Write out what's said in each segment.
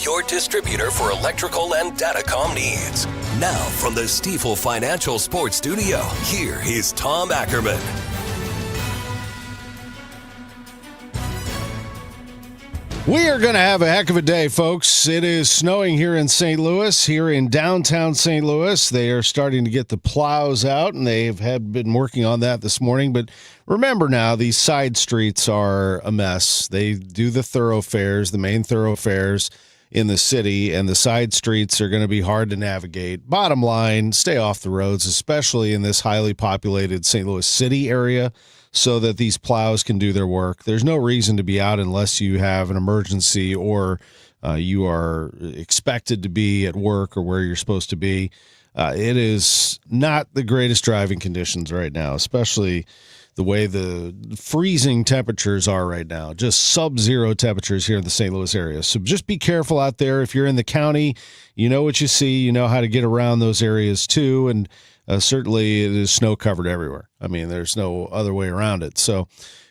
your distributor for electrical and datacom needs. Now, from the Stifel Financial Sports Studio, here is Tom Ackerman. We are going to have a heck of a day, folks. It is snowing here in St. Louis, here in downtown St. Louis. They are starting to get the plows out, and they have been working on that this morning. But remember now, these side streets are a mess. They do the thoroughfares, the main thoroughfares in the city, and the side streets are going to be hard to navigate. Bottom line, stay off the roads, especially in this highly populated St. Louis City area, so that these plows can do their work. There's no reason to be out unless you have an emergency or you are expected to be at work or where you're supposed to be. It is not the greatest driving conditions right now, especially the way the freezing temperatures are right now, just sub-zero temperatures here in the St. Louis area. So just be careful out there. If you're in the county, you know what you see, you know how to get around those areas too, and certainly it is snow covered everywhere. I mean, there's no other way around it. So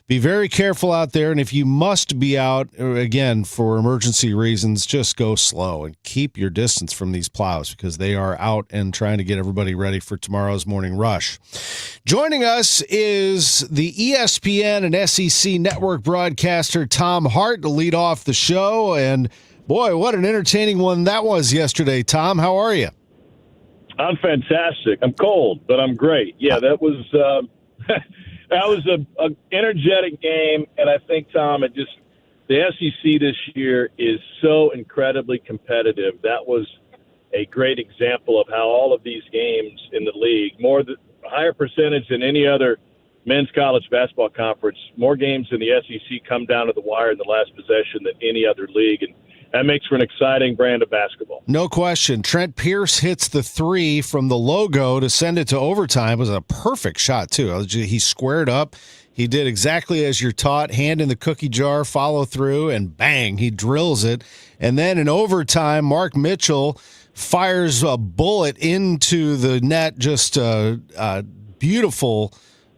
be very careful out there. And if you must be out, again, for emergency reasons, just go slow and keep your distance from these plows because they are out and trying to get everybody ready for tomorrow's morning rush. Joining us is the ESPN and SEC network broadcaster Tom Hart to lead off the show. And boy, what an entertaining one that was yesterday. Tom, how are you? I'm fantastic. I'm cold, but I'm great. Yeah, that was that was a energetic game, and I think, Tom, the SEC this year is so incredibly competitive. That was a great example of how all of these games in the league, higher percentage than any other men's college basketball conference, more games in the SEC come down to the wire in the last possession than any other league, and that makes for an exciting brand of basketball. No question. Trent Pierce hits the three from the logo to send it to overtime. It was a perfect shot, too. He squared up. He did exactly as you're taught, hand in the cookie jar, follow through, and bang, he drills it. And then in overtime, Mark Mitchell fires a bullet into the net, just beautiful,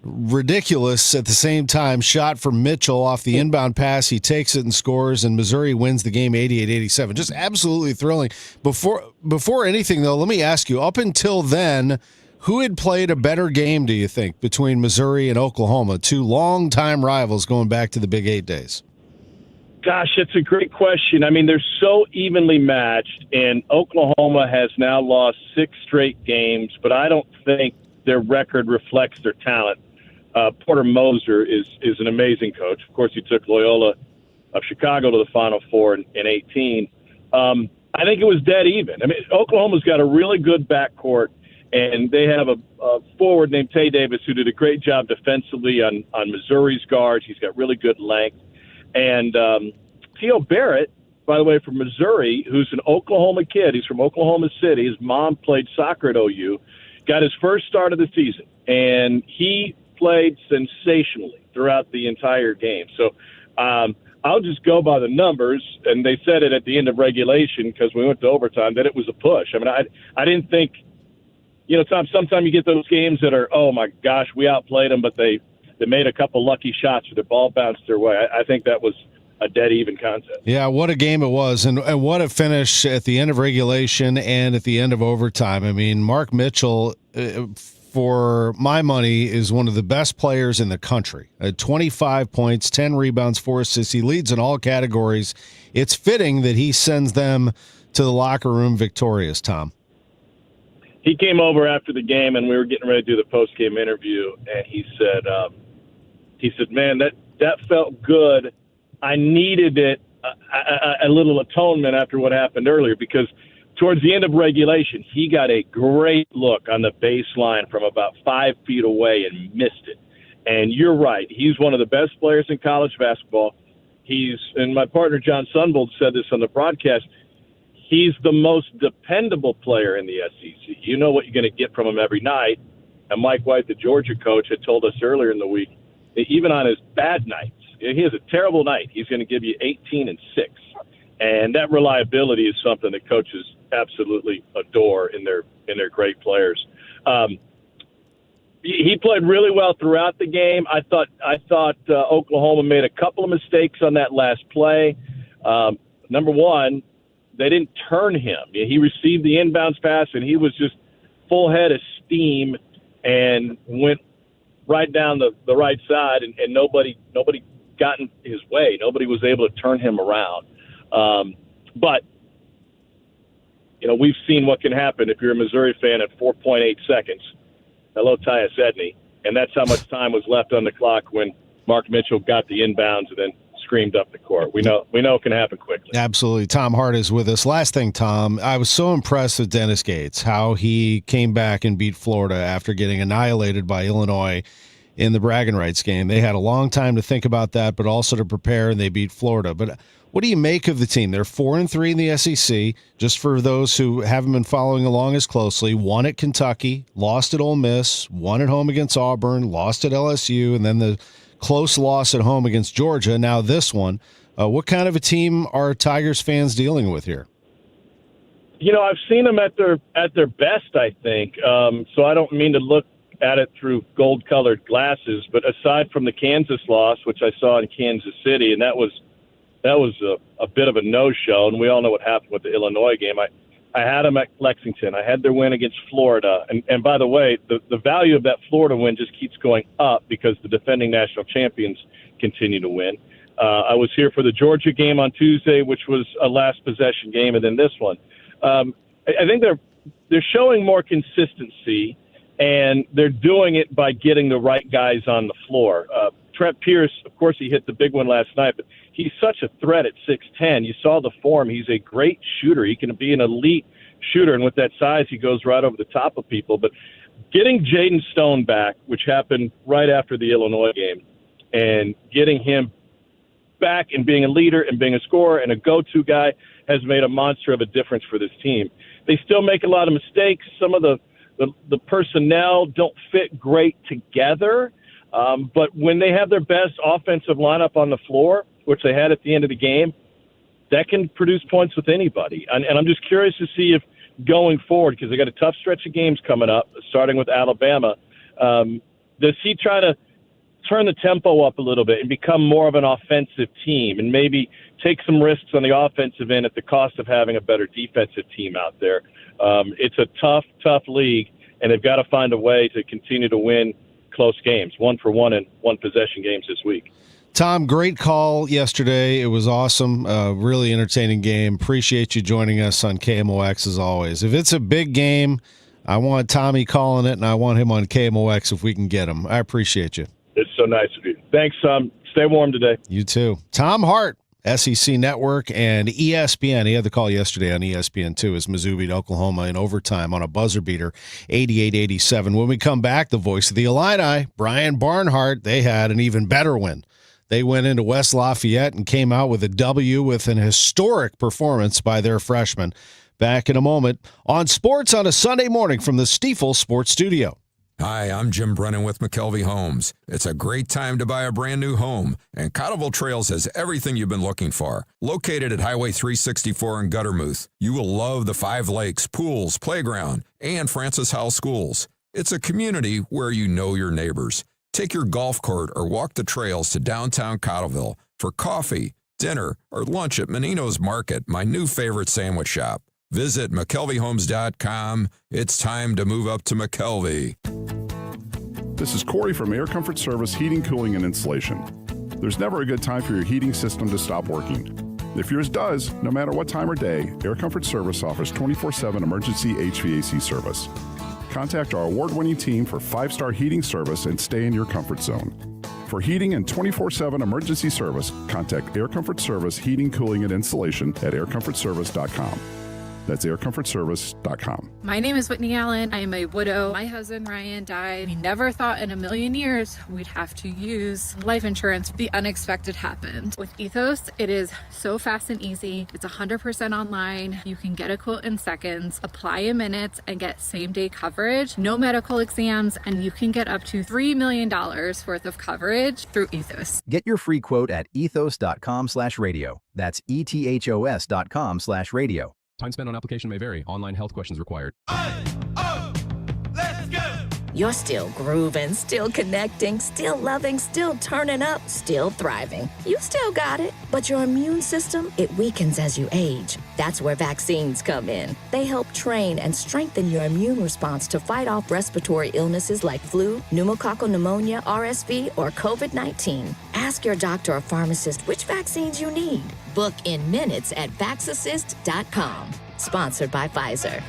ridiculous at the same time shot from Mitchell off the inbound pass. He takes it and scores, and Missouri wins the game 88-87. Just absolutely thrilling. Before anything, though, let me ask you, up until then, who had played a better game, do you think, between Missouri and Oklahoma, two longtime rivals going back to the Big 8 days? Gosh, that's a great question. I mean, they're so evenly matched, and Oklahoma has now lost 6 straight games, but I don't think their record reflects their talent. Porter Moser is an amazing coach. Of course, he took Loyola of Chicago to the Final Four in 18. I think it was dead even. I mean, Oklahoma's got a really good backcourt, and they have a forward named Tay Davis who did a great job defensively on Missouri's guards. He's got really good length. And Theo Barrett, by the way, from Missouri, who's an Oklahoma kid. He's from Oklahoma City. His mom played soccer at OU. Got his first start of the season, and he played sensationally throughout the entire game. So I'll just go by the numbers, and they said it at the end of regulation because we went to overtime that it was a push. I mean, I didn't think, Tom, sometimes you get those games that are, oh, my gosh, we outplayed them, but they made a couple lucky shots or the ball bounced their way. I think that was a dead even contest. Yeah, what a game it was, and what a finish at the end of regulation and at the end of overtime. I mean, Mark Mitchell, for my money, is one of the best players in the country. 25 points, 10 rebounds, 4 assists. He leads in all categories. It's fitting that he sends them to the locker room victorious, Tom. He came over after the game, and we were getting ready to do the post-game interview, and he said, man, that felt good. I needed it, a little atonement after what happened earlier, because towards the end of regulation, he got a great look on the baseline from about 5 feet away and missed it. And you're right. He's one of the best players in college basketball. And my partner John Sunvold said this on the broadcast, he's the most dependable player in the SEC. You know what you're going to get from him every night. And Mike White, the Georgia coach, had told us earlier in the week that even on his bad nights, he has a terrible night, he's going to give you 18 and 6. And that reliability is something that coaches absolutely adore in their great players. He played really well throughout the game. I thought Oklahoma made a couple of mistakes on that last play. Number one, they didn't turn him. He received the inbounds pass, and he was just full head of steam and went right down the right side, and nobody got in his way. Nobody was able to turn him around. But we've seen what can happen if you're a Missouri fan at 4.8 seconds. Hello, Tyus Edney. And that's how much time was left on the clock when Mark Mitchell got the inbounds and then screamed up the court. We know it can happen quickly. Absolutely. Tom Hart is with us. Last thing, Tom, I was so impressed with Dennis Gates, how he came back and beat Florida after getting annihilated by Illinois in the bragging rights game. They had a long time to think about that, but also to prepare, and they beat Florida. But what do you make of the team? They're 4-3 in the SEC. Just for those who haven't been following along as closely, won at Kentucky, lost at Ole Miss, won at home against Auburn, lost at LSU, and then the close loss at home against Georgia. Now this one. What kind of a team are Tigers fans dealing with here? I've seen them at their best, I think. So I don't mean to look at it through gold-colored glasses, but aside from the Kansas loss, which I saw in Kansas City, and that was a bit of a no-show, and we all know what happened with the Illinois game. I had them at Lexington. I had their win against Florida. And by the way, the value of that Florida win just keeps going up because the defending national champions continue to win. I was here for the Georgia game on Tuesday, which was a last possession game, and then this one. I think they're showing more consistency, and they're doing it by getting the right guys on the floor. Trent Pierce, of course, he hit the big one last night, but he's such a threat at 6'10". You saw the form. He's a great shooter. He can be an elite shooter, and with that size, he goes right over the top of people. But getting Jaden Stone back, which happened right after the Illinois game, and getting him back and being a leader and being a scorer and a go-to guy has made a monster of a difference for this team. They still make a lot of mistakes. Some of the personnel don't fit great together. But when they have their best offensive lineup on the floor, which they had at the end of the game, that can produce points with anybody. And I'm just curious to see if going forward, because they got a tough stretch of games coming up, starting with Alabama, does he try to turn the tempo up a little bit and become more of an offensive team and maybe take some risks on the offensive end at the cost of having a better defensive team out there? It's a tough league, and they've got to find a way to continue to win close games, 1-for-1 and one possession games this week. Tom, great call yesterday. It was awesome. Really entertaining game. Appreciate you joining us on KMOX as always. If it's a big game, I want Tommy calling it, and I want him on KMOX if we can get him. I appreciate you. It's so nice of you. Thanks, Tom. Stay warm today. You too. Tom Hart, SEC Network and ESPN. He had the call yesterday on ESPN too as Mizzou beat Oklahoma in overtime on a buzzer beater, 88-87. When we come back, the voice of the Illini, Brian Barnhart, they had an even better win. They went into West Lafayette and came out with a W with an historic performance by their freshmen. Back in a moment on Sports on a Sunday morning from the Stiefel Sports Studio. Hi, I'm Jim Brennan with McKelvey Homes. It's a great time to buy a brand new home, and Cottleville Trails has everything you've been looking for. Located at Highway 364 in Guttermouth, you will love the 5 lakes, pools, playground, and Francis Howell schools. It's a community where you know your neighbors. Take your golf cart or walk the trails to downtown Cottleville for coffee, dinner, or lunch at Menino's Market, my new favorite sandwich shop. Visit McKelveyHomes.com. It's time to move up to McKelvey. This is Corey from Air Comfort Service Heating, Cooling, and Installation. There's never a good time for your heating system to stop working. If yours does, no matter what time or day, Air Comfort Service offers 24/7 emergency HVAC service. Contact our award-winning team for 5-star heating service and stay in your comfort zone. For heating and 24/7 emergency service, contact Air Comfort Service Heating, Cooling, and Installation at aircomfortservice.com. That's aircomfortservice.com. My name is Whitney Allen. I am a widow. My husband, Ryan, died. We never thought in a million years we'd have to use life insurance. The unexpected happened. With Ethos, it is so fast and easy. It's 100% online. You can get a quote in seconds, apply in minutes, and get same-day coverage. No medical exams, and you can get up to $3 million worth of coverage through Ethos. Get your free quote at ethos.com/radio. That's ethos.com/radio. Time spent on application may vary. Online health questions required. Let's go! You're still grooving, still connecting, still loving, still turning up, still thriving. You still got it, but your immune system, it weakens as you age. That's where vaccines come in. They help train and strengthen your immune response to fight off respiratory illnesses like flu, pneumococcal pneumonia, RSV, or COVID-19. Ask your doctor or pharmacist which vaccines you need. Book in minutes at vaxassist.com. Sponsored by Pfizer.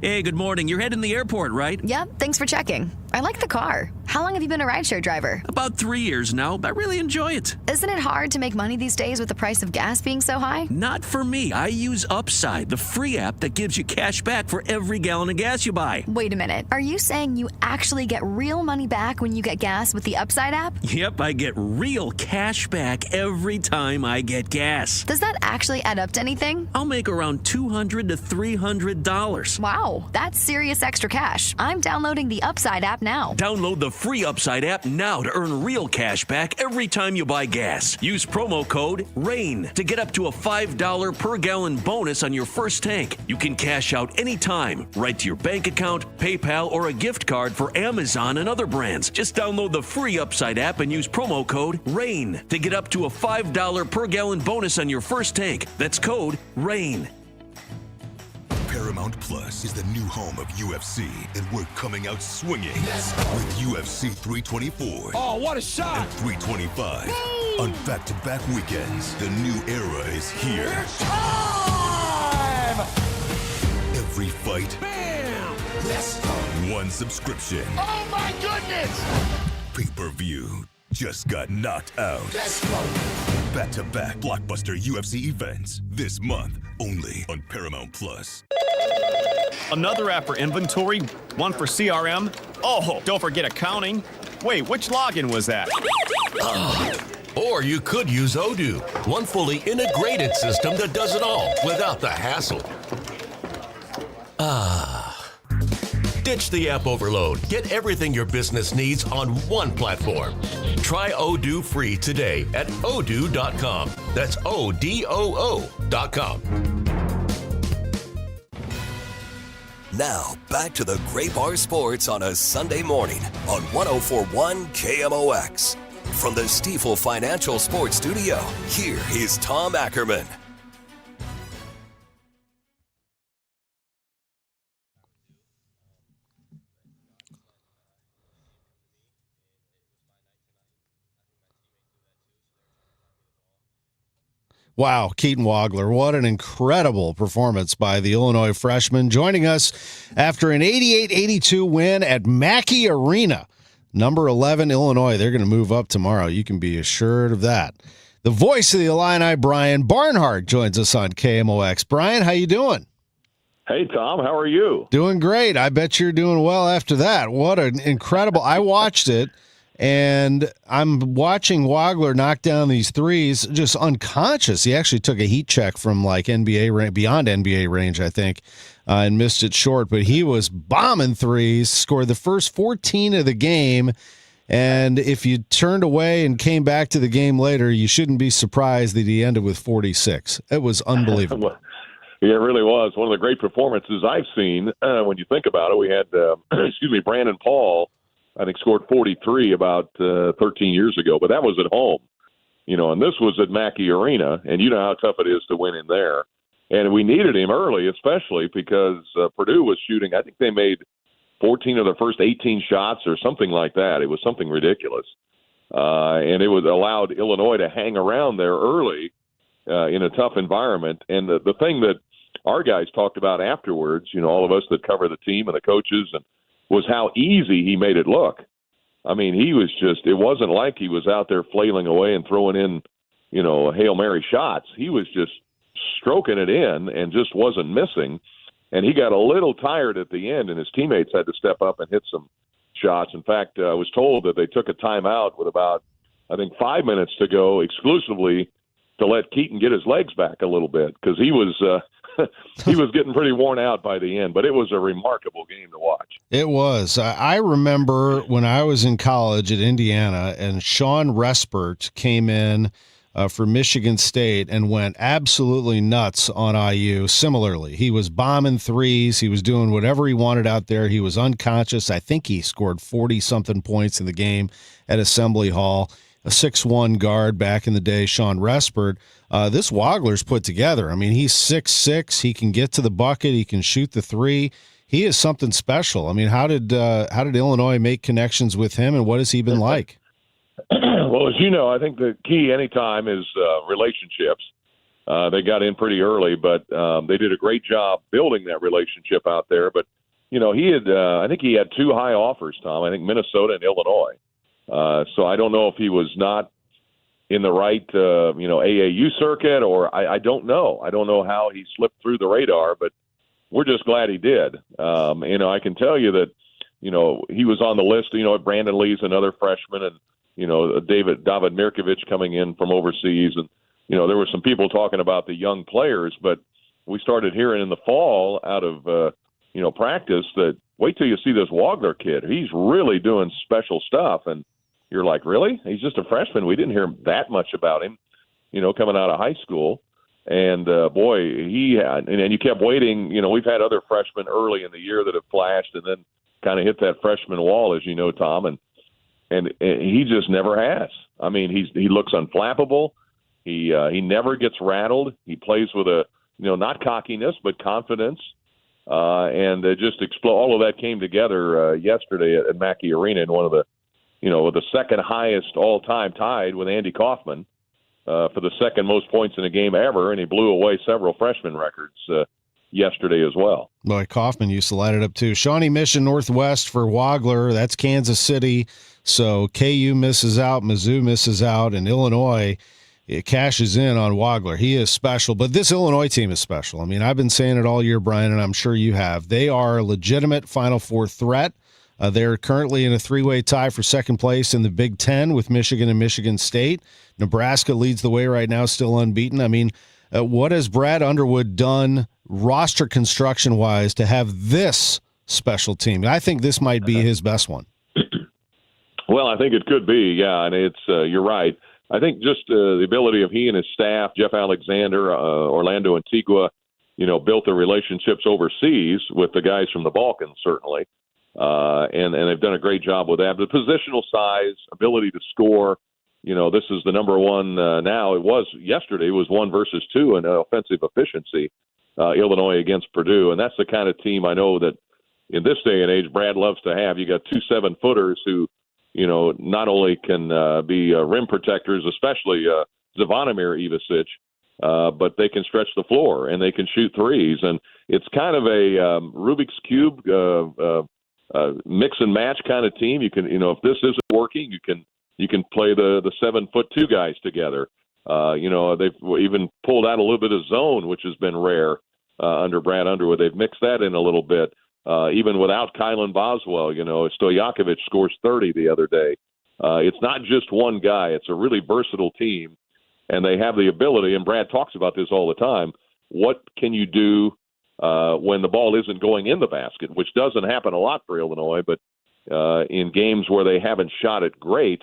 Hey, good morning. You're heading to the airport, right? Yep, thanks for checking. I like the car. How long have you been a rideshare driver? About 3 years now. I really enjoy it. Isn't it hard to make money these days with the price of gas being so high? Not for me. I use Upside, the free app that gives you cash back for every gallon of gas you buy. Wait a minute. Are you saying you actually get real money back when you get gas with the Upside app? Yep, I get real cash back every time I get gas. Does that actually add up to anything? I'll make around $200 to $300. Wow, that's serious extra cash. I'm downloading the Upside app now. Download the free Upside app now to earn real cash back every time you buy gas. Use promo code RAIN to get up to a $5 per gallon bonus on your first tank. You can cash out anytime, right to your bank account, PayPal, or a gift card for Amazon and other brands. Just download the free Upside app and use promo code RAIN to get up to a $5 per gallon bonus on your first tank. That's code RAIN. Paramount Plus is the new home of UFC, and we're coming out swinging with UFC 324. Oh, what a shot! And 325. Boom! On back-to-back weekends, the new era is here. It's time! Every fight. Bam! Let's go! One subscription. Oh, my goodness! Pay-per-view just got knocked out. Let's go! Back-to-back blockbuster UFC events this month, only on Paramount Plus. Another app for inventory, one for CRM. Oh, don't forget accounting. Wait, which login was that? Or you could use Odoo, one fully integrated system that does it all without the hassle. Ditch the app overload. Get everything your business needs on one platform. Try Odoo free today at odoo.com. That's ODOO.com. Now, back to the Great Bar Sports on a Sunday morning on 104.1 KMOX. From the Stifel Financial Sports Studio, here is Tom Ackerman. Wow, Keaton Wagler, what an incredible performance by the Illinois freshman. Joining us after an 88-82 win at Mackey Arena. Number 11, Illinois. They're going to move up tomorrow. You can be assured of that. The voice of the Illini, Brian Barnhart, joins us on KMOX. Brian, how you doing? Hey, Tom. How are you? Doing great. I bet you're doing well after that. What an incredible... I watched it. And I'm watching Wagler knock down these threes just unconscious. He actually took a heat check from like NBA beyond NBA range, I think, and missed it short. But he was bombing threes, scored the first 14 of the game. And if you turned away and came back to the game later, you shouldn't be surprised that he ended with 46. It was unbelievable. Yeah, it really was one of the great performances I've seen. When you think about it, we had, Brandon Paul, I think, scored 43 about 13 years ago, but that was at home, and this was at Mackey Arena, and you know how tough it is to win in there. And we needed him early, especially because Purdue was shooting. I think they made 14 of their first 18 shots or something like that. It was something ridiculous. And it was allowed Illinois to hang around there early in a tough environment. And the thing that our guys talked about afterwards, all of us that cover the team and the coaches, and was how easy he made it look. I mean, he was just, it wasn't like he was out there flailing away and throwing in, Hail Mary shots. He was just stroking it in and just wasn't missing. And he got a little tired at the end, and his teammates had to step up and hit some shots. In fact, I was told that they took a timeout with about, 5 minutes to go exclusively to let Keaton get his legs back a little bit, because he was he was getting pretty worn out by the end. But it was a remarkable game to watch. It was. I remember when I was in college at Indiana, and Sean Respert came in for Michigan State and went absolutely nuts on IU. Similarly, he was bombing threes. He was doing whatever he wanted out there. He was unconscious. I think he scored 40-something points in the game at Assembly Hall. A 6'1" guard back in the day, Sean Respert. This Wagler's put together. I mean, he's 6'6". He can get to the bucket. He can shoot the three. He is something special. I mean, how did Illinois make connections with him, and what has he been like? Well, as you know, I think the key anytime is relationships. They got in pretty early, but they did a great job building that relationship out there. But, I think he had two high offers, Tom. I think Minnesota and Illinois. So I don't know if he was not in the right, AAU circuit, or I don't know. I don't know how he slipped through the radar, but we're just glad he did. I can tell you that, he was on the list. Brandon Lee's another freshman, and David Mirkovic coming in from overseas. And, there were some people talking about the young players, but we started hearing in the fall out of, practice that wait till you see this Wagler kid. He's really doing special stuff. And you're like, really? He's just a freshman. We didn't hear that much about him, coming out of high school. And, he had, and you kept waiting. We've had other freshmen early in the year that have flashed and then kind of hit that freshman wall, as you know, Tom. And he just never has. I mean, he looks unflappable. He never gets rattled. He plays with not cockiness, but confidence. And just explode. All of that came together yesterday at Mackey Arena in one of the, the second highest all-time, tied with Andy Kaufman for the second most points in a game ever, and he blew away several freshman records yesterday as well. Boy, Kaufman used to light it up too. Shawnee Mission Northwest for Wagler. That's Kansas City. So KU misses out, Mizzou misses out, and Illinois it cashes in on Wagler. He is special, but this Illinois team is special. I mean, I've been saying it all year, Brian, and I'm sure you have. They are a legitimate Final Four threat. They're currently in a three-way tie for second place in the Big Ten with Michigan and Michigan State. Nebraska leads the way right now, still unbeaten. I mean, what has Brad Underwood done roster construction-wise to have this special team? I think this might be his best one. Well, I think it could be, yeah, and it's you're right. I think just the ability of he and his staff, Jeff Alexander, Orlando Antigua, built their relationships overseas with the guys from the Balkans, certainly. And they've done a great job with that. The positional size, ability to score, this is the number one now. It was yesterday. It was 1 versus 2 in offensive efficiency, Illinois against Purdue. And that's the kind of team I know that in this day and age, Brad loves to have. You got 2 7-footers who, not only can be rim protectors, especially Zvonimir Ivicic, but they can stretch the floor and they can shoot threes. And it's kind of a Rubik's Cube mix and match kind of team. You can, if this isn't working, you can play the 7'2" guys together. They've even pulled out a little bit of zone, which has been rare under Brad Underwood. They've mixed that in a little bit. Even without Kylan Boswell, Stojakovic scores 30 the other day. It's not just one guy. It's a really versatile team, and they have the ability, and Brad talks about this all the time, what can you do when the ball isn't going in the basket, which doesn't happen a lot for Illinois, but in games where they haven't shot it great,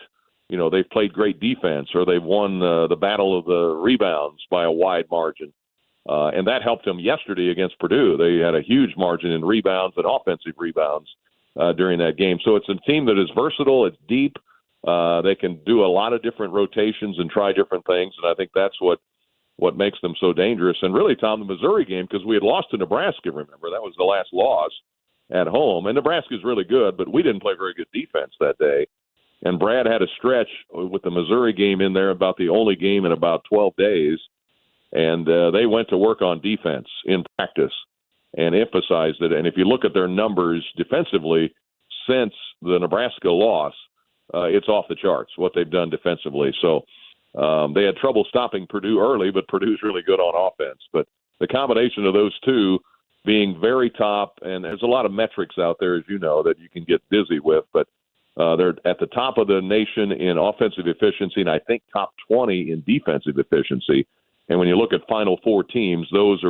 they've played great defense, or they've won the battle of the rebounds by a wide margin. And that helped them yesterday against Purdue. They had a huge margin in rebounds and offensive rebounds during that game. So it's a team that is versatile. It's deep. They can do a lot of different rotations and try different things, and I think that's what makes them so dangerous. And really, Tom, the Missouri game, because we had lost to Nebraska, remember? That was the last loss at home. And Nebraska's really good, but we didn't play very good defense that day. And Brad had a stretch with the Missouri game in there, about the only game in about 12 days. And they went to work on defense in practice and emphasized it. And if you look at their numbers defensively since the Nebraska loss, it's off the charts, what they've done defensively. So they had trouble stopping Purdue early, but Purdue's really good on offense. But the combination of those two being very top, and there's a lot of metrics out there, as you know, that you can get busy with, but they're at the top of the nation in offensive efficiency, and I think top 20 in defensive efficiency. And when you look at Final Four teams, those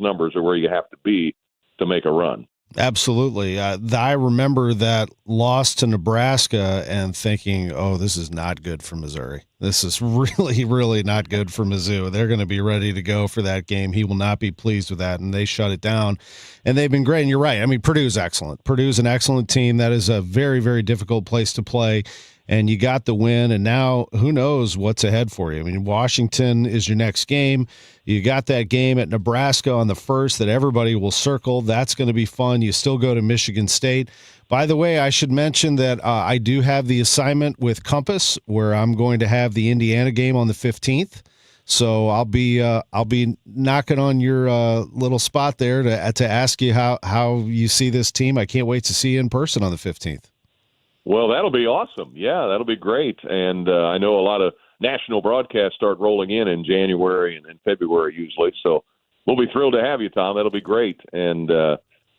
numbers are where you have to be to make a run. Absolutely. I remember that loss to Nebraska and thinking, oh, this is not good for Missouri. This is really, really not good for Mizzou. They're going to be ready to go for that game. He will not be pleased with that, and they shut it down. And they've been great, and you're right. I mean, Purdue's excellent. Purdue's an excellent team. That is a very, very difficult place to play, and you got the win, and now who knows what's ahead for you. I mean, Washington is your next game. You got that game at Nebraska on the 1st that everybody will circle. That's going to be fun. You still go to Michigan State. By the way, I should mention that I do have the assignment with Compass where I'm going to have the Indiana game on the 15th. So I'll be knocking on your little spot there to ask you how you see this team. I can't wait to see you in person on the 15th. Well, that'll be awesome. Yeah, that'll be great. And I know a lot of national broadcasts start rolling in January and February usually. So we'll be thrilled to have you, Tom. That'll be great. And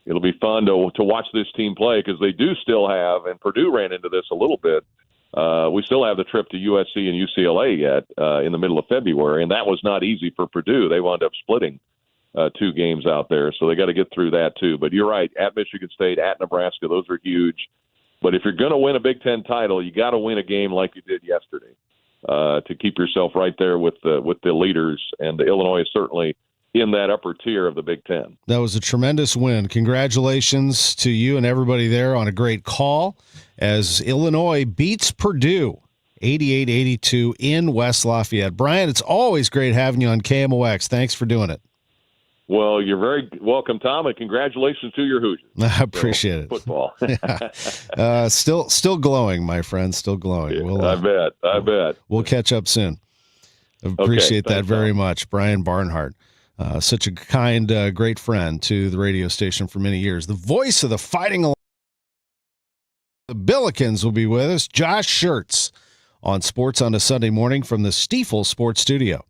it'll be fun to watch this team play because they do still have, and Purdue ran into this a little bit, we still have the trip to USC and UCLA yet in the middle of February, and that was not easy for Purdue. They wound up splitting 2 games out there, so they got to get through that too. But you're right, at Michigan State, at Nebraska, those are huge. But if you're going to win a Big Ten title, you got to win a game like you did yesterday to keep yourself right there with the leaders, and Illinois is certainly in that upper tier of the Big Ten. That was a tremendous win. Congratulations to you and everybody there on a great call as Illinois beats Purdue 88-82 in West Lafayette. Brian, it's always great having you on KMOX. Thanks for doing it. Well, you're very welcome, Tom, and congratulations to your Hoosiers. I appreciate it. Football. Still glowing, my friend, still glowing. I bet. We'll catch up soon. I appreciate that very much. Brian Barnhart. Such a kind, great friend to the radio station for many years. The voice of the Fighting Illini. The Billikens will be with us. Josh Schertz on Sports on a Sunday morning from the Stiefel Sports Studio.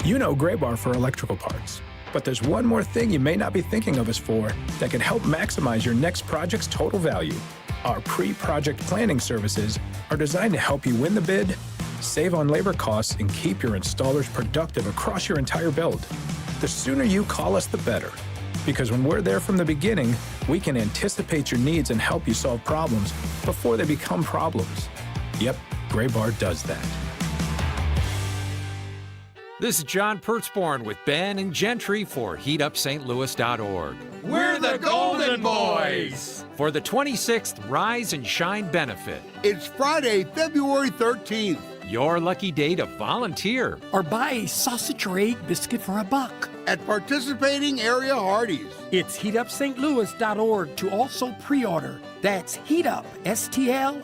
You know Gray Bar for electrical parts, but there's one more thing you may not be thinking of us for that can help maximize your next project's total value. Our pre-project planning services are designed to help you win the bid, save on labor costs, and keep your installers productive across your entire build. The sooner you call us, the better. Because when we're there from the beginning, we can anticipate your needs and help you solve problems before they become problems. Yep, Gray Bar does that. This is John Pertzborn with Ben and Gentry for HeatUpSt.Louis.org. We're the Golden Boys! For the 26th Rise and Shine benefit. It's Friday, February 13th. Your lucky day to volunteer. Or buy a sausage or egg biscuit for $1. At participating area Hardee's. It's HeatUpStLouis.org to also pre-order. That's HeatUp, STLOUIS.org.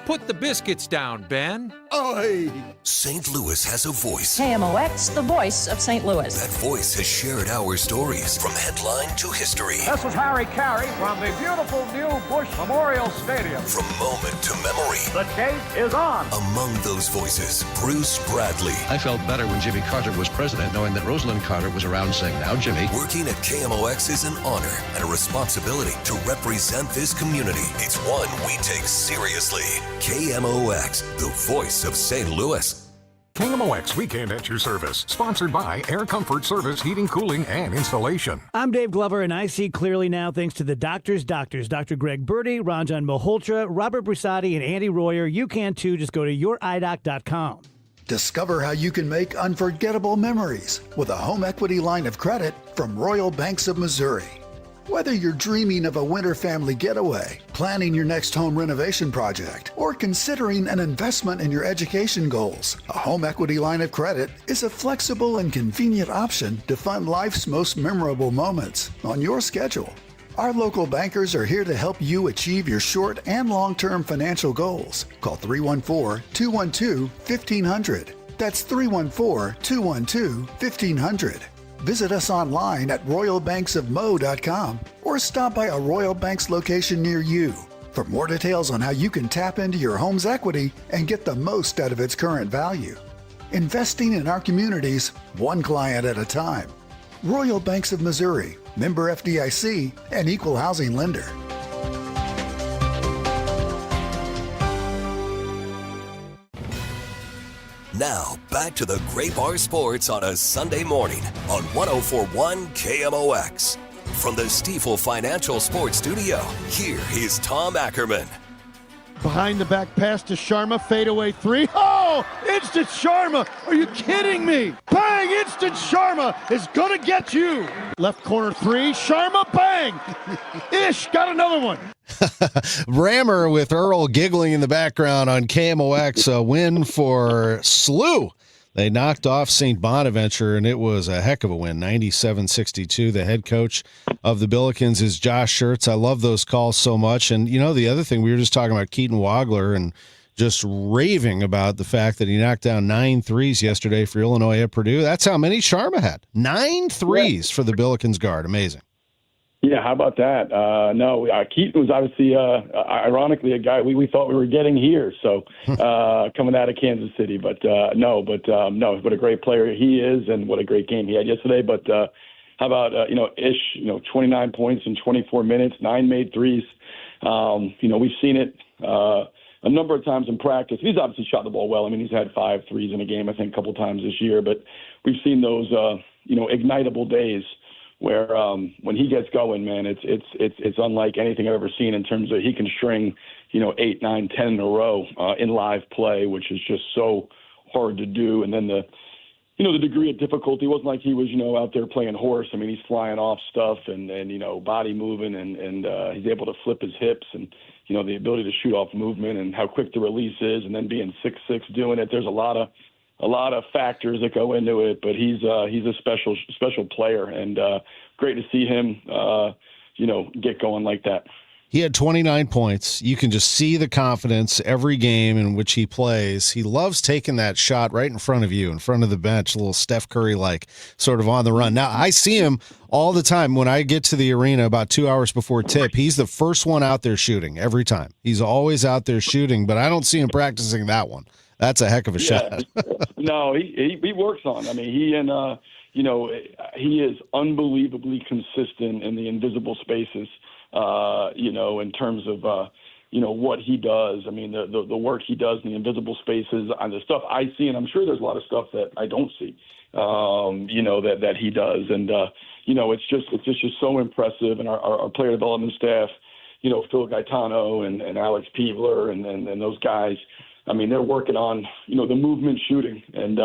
Put the biscuits down, Ben. Oi! St. Louis has a voice. KMOX, the voice of St. Louis. That voice has shared our stories from headline to history. This is Harry Carey from the beautiful new Busch Memorial Stadium. From moment to memory. The chase is on. Among those voices, Bruce Bradley. I felt better when Jimmy Carter was president, knowing that Rosalind Carter was around saying, "Now, Jimmy." Working at KMOX is an honor and a responsibility to represent this community. It's one we take seriously. KMOX, the voice of St. Louis. KMOX Weekend at your service. Sponsored by Air Comfort Service, Heating, Cooling, and Installation. I'm Dave Glover, and I see clearly now thanks to the doctors, Dr. Greg Birdie, Ranjan Malhotra, Robert Brusati, and Andy Royer. You can too. Just go to youridoc.com. Discover how you can make unforgettable memories with a home equity line of credit from Royal Banks of Missouri. Whether you're dreaming of a winter family getaway, planning your next home renovation project, or considering an investment in your education goals, a home equity line of credit is a flexible and convenient option to fund life's most memorable moments on your schedule. Our local bankers are here to help you achieve your short and long-term financial goals. Call 314-212-1500. That's 314-212-1500. Visit us online at royalbanksofmo.com or stop by a Royal Banks location near you for more details on how you can tap into your home's equity and get the most out of its current value. Investing in our communities, one client at a time. Royal Banks of Missouri, member FDIC, and equal housing lender. Now, back to the Great Bar Sports on a Sunday morning on 104.1 KMOX. From the Stiefel Financial Sports Studio, here is Tom Ackerman. Behind the back pass to Sharma, fadeaway three. Oh, instant Sharma. Are you kidding me? Bang, instant Sharma is going to get you. Left corner three, Sharma, bang. Ish, got another one. Rammer with Earl giggling in the background on KMOX. A win for SLU. They knocked off St. Bonaventure, and it was a heck of a win, 97-62. The head coach of the Billikens is Josh Schertz. I love those calls so much. And, the other thing, we were just talking about Keaton Wagler and just raving about the fact that he knocked down 9 threes yesterday for Illinois at Purdue. That's how many Sharma had. 9 threes for the Billikens guard. Amazing. Yeah, how about that? Keaton was obviously, ironically, a guy we thought we were getting here. So coming out of Kansas City, but what a great player he is, and what a great game he had yesterday. But how about Ish? 29 points in 24 minutes, 9 made threes. We've seen it a number of times in practice. He's obviously shot the ball well. I mean, he's had 5 threes in a game, I think, a couple times this year. But we've seen those, ignitable days where when he gets going, man, it's unlike anything I've ever seen in terms of he can string, 8, 9, 10 in a row in live play, which is just so hard to do. And then the degree of difficulty wasn't like he was, out there playing horse. I mean, he's flying off stuff and body moving and he's able to flip his hips and, the ability to shoot off movement and how quick the release is, and then being 6'6" doing it. There's a lot of factors that go into it, but he's a special player, and great to see him, get going like that. He had 29 points. You can just see the confidence every game in which he plays. He loves taking that shot right in front of you, in front of the bench, a little Steph Curry-like, sort of on the run. Now, I see him all the time when I get to the arena about 2 hours before tip. He's the first one out there shooting every time. He's always out there shooting, but I don't see him practicing that one. That's a heck of a shot. No, he works on. I mean, he is unbelievably consistent in the invisible spaces. In terms of what he does. I mean, the work he does in the invisible spaces, and the stuff I see, and I'm sure there's a lot of stuff that I don't see. That he does, and it's just so impressive. And our player development staff, Phil Gaetano and Alex Peebler and those guys. I mean, they're working on, the movement shooting, and,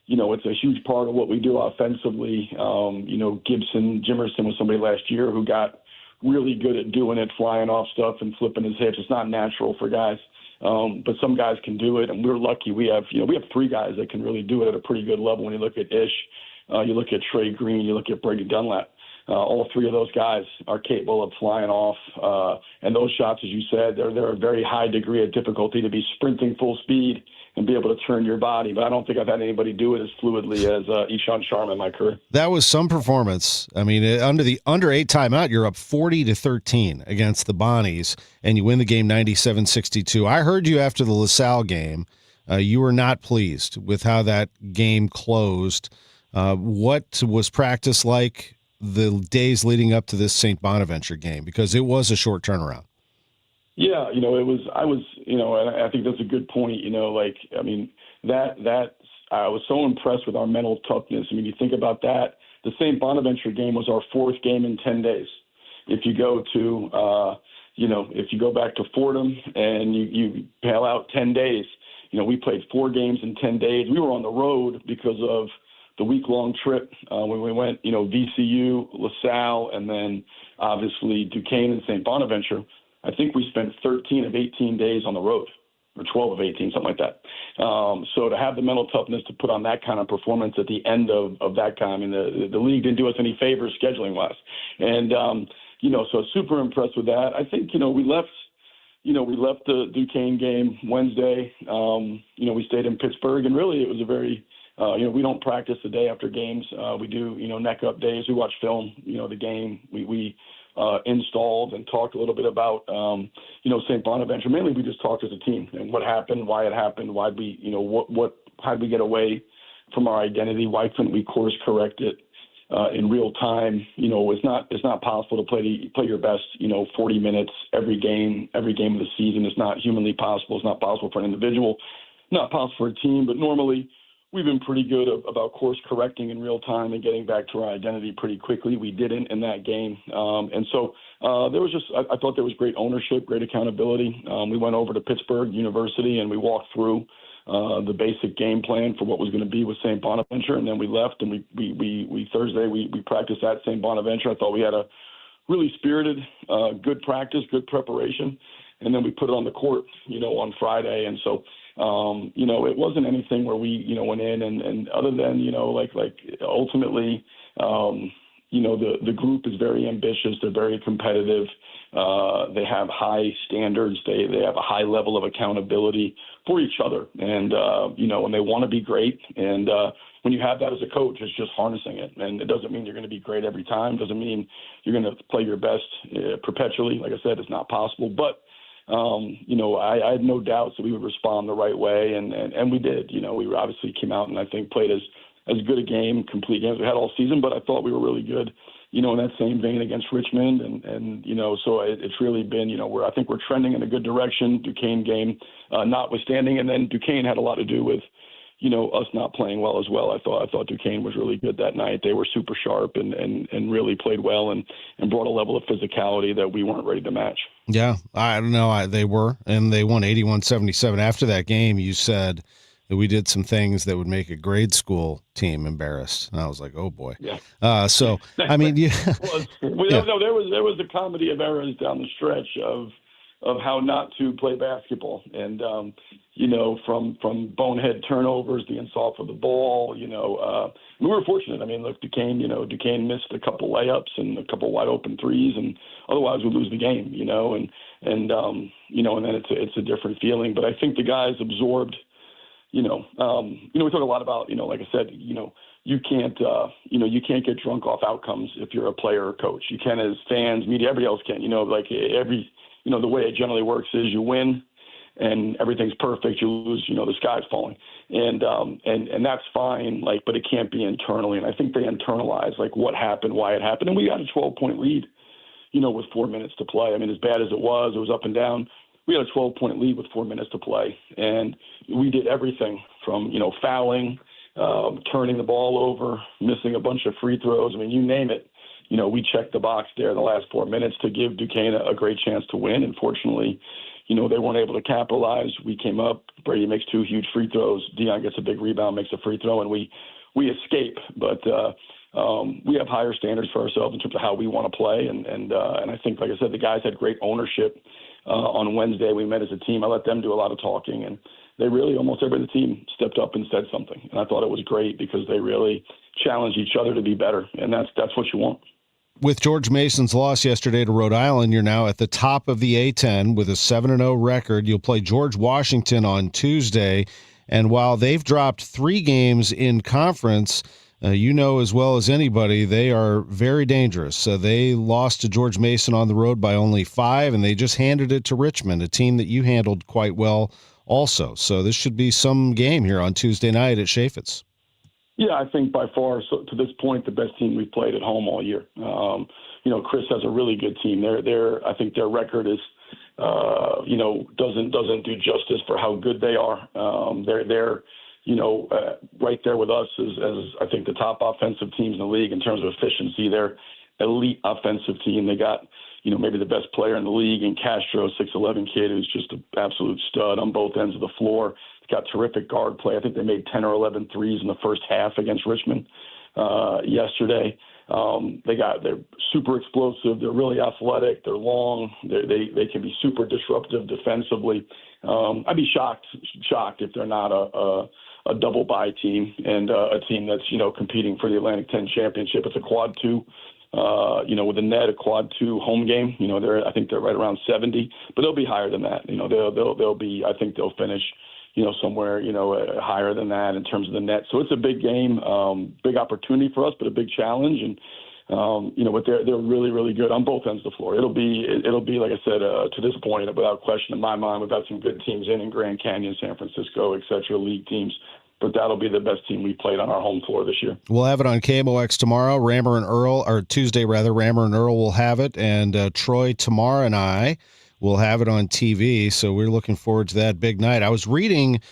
it's a huge part of what we do offensively. Gibson, Jimerson was somebody last year who got really good at doing it, flying off stuff and flipping his hips. It's not natural for guys, but some guys can do it, and we're lucky. We have 3 guys that can really do it at a pretty good level. When you look at Ish, you look at Trey Green, you look at Brady Dunlap. All 3 of those guys are capable of flying off, and those shots, as you said, they're a very high degree of difficulty to be sprinting full speed and be able to turn your body. But I don't think I've had anybody do it as fluidly as Ishan Sharma in my career. That was some performance. I mean, under 8 timeout, you're up 40-13 against the Bonnies, and you win the game 97-62. I heard you after the LaSalle game. You were not pleased with how that game closed. What was practice like the days leading up to this St. Bonaventure game? Because it was a short turnaround. Yeah, and I think that's a good point. That I was so impressed with our mental toughness. I mean, you think about that. The St. Bonaventure game was our 4th game in 10 days. If you go to, if you go back to Fordham and you bail out 10 days, we played 4 games in 10 days. We were on the road because of the week-long trip when we went, VCU, LaSalle, and then obviously Duquesne and St. Bonaventure. I think we spent 13 of 18 days on the road, or 12 of 18, something like that. So to have the mental toughness to put on that kind of performance at the end of that time, I mean, the league didn't do us any favors scheduling-wise. And, so super impressed with that. I think, we left the Duquesne game Wednesday. We stayed in Pittsburgh, and really it was a very we don't practice the day after games. We do, neck-up days. We watch film, the game. We installed and talked a little bit about, St. Bonaventure. Mainly we just talked as a team and what happened, why it happened, why we, how'd we get away from our identity? Why couldn't we course correct it in real time? It's not possible to play your best, 40 minutes every game of the season. It's not humanly possible. It's not possible for an individual, not possible for a team, but normally we've been pretty good about course correcting in real time and getting back to our identity pretty quickly. We didn't in that game. And so there was I thought there was great ownership, great accountability. We went over to Pittsburgh University and we walked through the basic game plan for what was going to be with St. Bonaventure. And then we left and we Thursday, we practiced at St. Bonaventure. I thought we had a really spirited, good practice, good preparation. And then we put it on the court, on Friday. And so, it wasn't anything where we, went in and other than, ultimately, the group is very ambitious. They're very competitive. They have high standards. They have a high level of accountability for each other. And, and they want to be great. And when you have that as a coach, it's just harnessing it. And it doesn't mean you're going to be great every time. It doesn't mean you're going to play your best perpetually. Like I said, it's not possible. But I had no doubts that we would respond the right way, and we did. We obviously came out and I think played as good a game, complete game as we had all season, but I thought we were really good, in that same vein against Richmond, and so it's really been, I think we're trending in a good direction. Duquesne game notwithstanding, and then Duquesne had a lot to do with, us not playing well as well. I thought Duquesne was really good that night. They were super sharp and really played well and brought a level of physicality that we weren't ready to match. Yeah, I don't know. They were, and they won 81-77. After that game, you said that we did some things that would make a grade school team embarrassed. And I was like, oh boy. Yeah. So, I mean, yeah. No, there was a comedy of errors down the stretch of how not to play basketball. And, from bonehead turnovers, the insult for the ball, we were fortunate. I mean, look, Duquesne missed a couple layups and a couple wide open threes, and otherwise we'd lose the game, and then it's a different feeling. But I think the guys absorbed, we talk a lot about, like I said, you can't get drunk off outcomes if you're a player or coach. You can as fans, media, everybody else can, the way it generally works is you win and everything's perfect. You lose, the sky's falling. And that's fine, but it can't be internally. And I think they internalize, what happened, why it happened. And we got a 12-point lead, with 4 minutes to play. I mean, as bad as it was up and down. We had a 12-point lead with 4 minutes to play. And we did everything from, fouling, turning the ball over, missing a bunch of free throws. I mean, you name it. We checked the box there in the last 4 minutes to give Duquesne a great chance to win. And fortunately, they weren't able to capitalize. We came up. Brady makes 2 huge free throws. Dion gets a big rebound, makes a free throw, and we escape. But we have higher standards for ourselves in terms of how we want to play. And I think, like I said, the guys had great ownership. On Wednesday, we met as a team. I let them do a lot of talking, and they really, almost everybody on the team stepped up and said something. And I thought it was great because they really challenged each other to be better, and that's what you want. With George Mason's loss yesterday to Rhode Island, you're now at the top of the A-10 with a 7-0 record. You'll play George Washington on Tuesday, and while they've dropped 3 games in conference, as well as anybody, they are very dangerous. So they lost to George Mason on the road by only 5, and they just handed it to Richmond, a team that you handled quite well also. So this should be some game here on Tuesday night at Chaffetz. Yeah, I think by far, so to this point, the best team we've played at home all year. Chris has a really good team. I think their record is, doesn't do justice for how good they are. They're right there with us as I think the top offensive teams in the league in terms of efficiency. They're elite offensive team. They got, maybe the best player in the league in Castro, 6'11" kid who's just an absolute stud on both ends of the floor. Got terrific guard play. I think they made 10 or 11 threes in the first half against Richmond yesterday. They're super explosive. They're really athletic. They're long. They can be super disruptive defensively. I'd be shocked if they're not a double bye team and a team that's competing for the Atlantic 10 championship. It's a quad 2. With the net, a quad 2 home game. I think they're right around 70, but they'll be higher than that. They'll be. I think they'll finish. Somewhere, higher than that in terms of the net. So it's a big game, big opportunity for us, but a big challenge. And, but they're really, really good on both ends of the floor. It'll be, like I said, to this point, without question in my mind, we've got some good teams in Grand Canyon, San Francisco, et cetera, league teams. But that'll be the best team we played on our home floor this year. We'll have it on KMOX tomorrow. Tuesday, Rammer and Earl will have it. And Troy, Tamar, and I will have it on TV, so we're looking forward to that big night. I was reading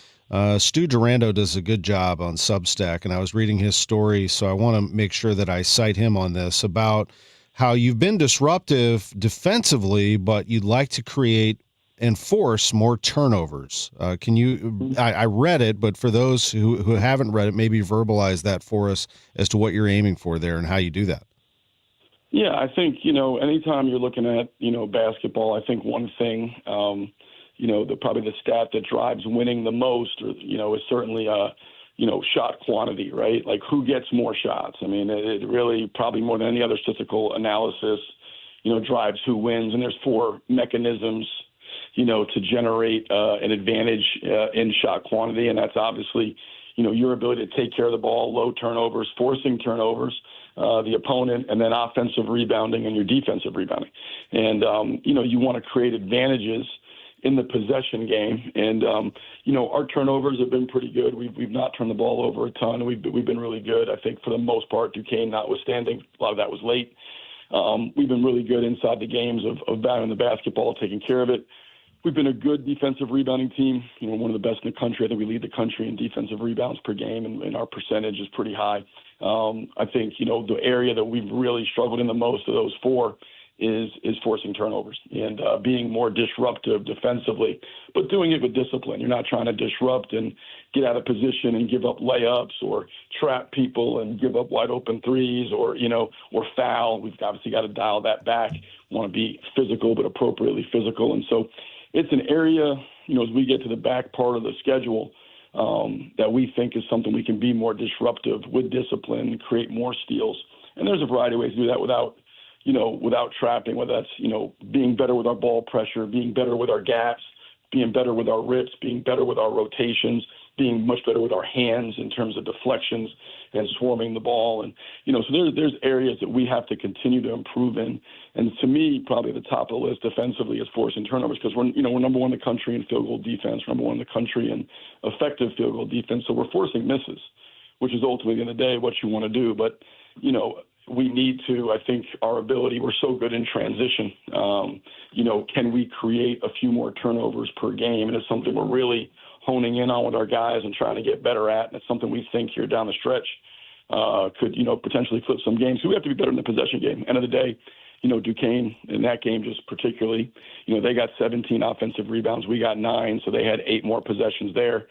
Stu Durando does a good job on Substack, and I was reading his story, so I want to make sure that I cite him on this about how you've been disruptive defensively, but you'd like to create and force more turnovers. Can you? I read it, but for those who haven't read it, maybe verbalize that for us as to what you're aiming for there and how you do that. Yeah, I think, anytime you're looking at, basketball, I think one thing, probably the stat that drives winning the most, is certainly, shot quantity, right? Like who gets more shots? I mean, it really probably more than any other statistical analysis, drives who wins. And there's 4 mechanisms, to generate an advantage in shot quantity. And that's obviously, your ability to take care of the ball, low turnovers, forcing turnovers, the opponent, and then offensive rebounding and your defensive rebounding. And, you want to create advantages in the possession game. And, our turnovers have been pretty good. We've not turned the ball over a ton. We've been really good. I think for the most part, Duquesne notwithstanding, a lot of that was late. We've been really good inside the games of battling the basketball, taking care of it. We've been a good defensive rebounding team, one of the best in the country. I think we lead the country in defensive rebounds per game, and our percentage is pretty high. I think, the area that we've really struggled in the most of those 4 is forcing turnovers and being more disruptive defensively, but doing it with discipline. You're not trying to disrupt and get out of position and give up layups or trap people and give up wide open threes or foul. We've obviously got to dial that back. Want to be physical, but appropriately physical. And so it's an area, as we get to the back part of the schedule, that we think is something we can be more disruptive with discipline, create more steals. And there's a variety of ways to do that without trapping, whether that's, being better with our ball pressure, being better with our gaps, being better with our rips, being better with our rotations, being much better with our hands in terms of deflections and swarming the ball. And, so there's areas that we have to continue to improve in. And to me, probably the top of the list defensively is forcing turnovers because we're number 1 in the country in field goal defense, number 1 in the country in effective field goal defense. So we're forcing misses, which is ultimately, in the day, what you want to do. But, we need to, I think our ability, we're so good in transition. Can we create a few more turnovers per game? And it's something we're really honing in on with our guys and trying to get better at. And it's something we think here down the stretch could, potentially flip some games. So we have to be better in the possession game. End of the day, Duquesne in that game just particularly, they got 17 offensive rebounds. We got 9, so they had 8 more possessions there.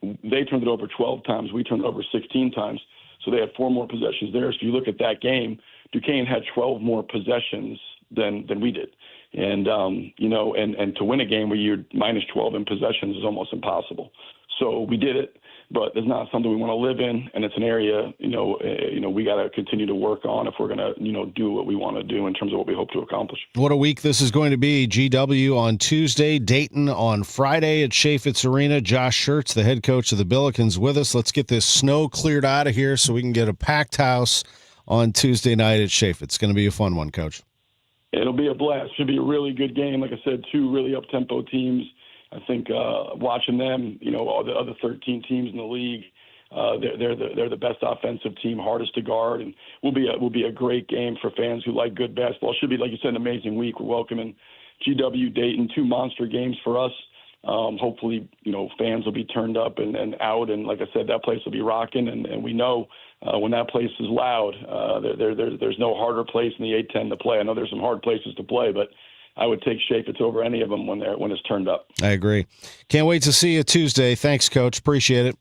They turned it over 12 times. We turned it over 16 times. So they had 4 more possessions there. So if you look at that game, Duquesne had 12 more possessions than we did. And, and to win a game where you're minus 12 in possessions is almost impossible. So we did it, but it's not something we want to live in. And it's an area, we got to continue to work on if we're going to, do what we want to do in terms of what we hope to accomplish. What a week this is going to be. GW on Tuesday, Dayton on Friday at Chaffetz Arena. Josh Schertz, the head coach of the Billikens, with us. Let's get this snow cleared out of here so we can get a packed house on Tuesday night at Chaffetz. It's going to be a fun one, Coach. It'll be a blast. Should be a really good game. Like I said, 2 really up-tempo teams. I think watching them, all the other 13 teams in the league, they're the best offensive team, hardest to guard, and will be a great game for fans who like good basketball. Should be, like you said, an amazing week. We're welcoming GW Dayton, 2 monster games for us. Hopefully, fans will be turned up and out, and like I said, that place will be rocking. And we know when that place is loud, there's no harder place in the A-10 to play. I know there's some hard places to play, but I would take Chaffetz over any of them when it's turned up. I agree. Can't wait to see you Tuesday. Thanks, Coach. Appreciate it.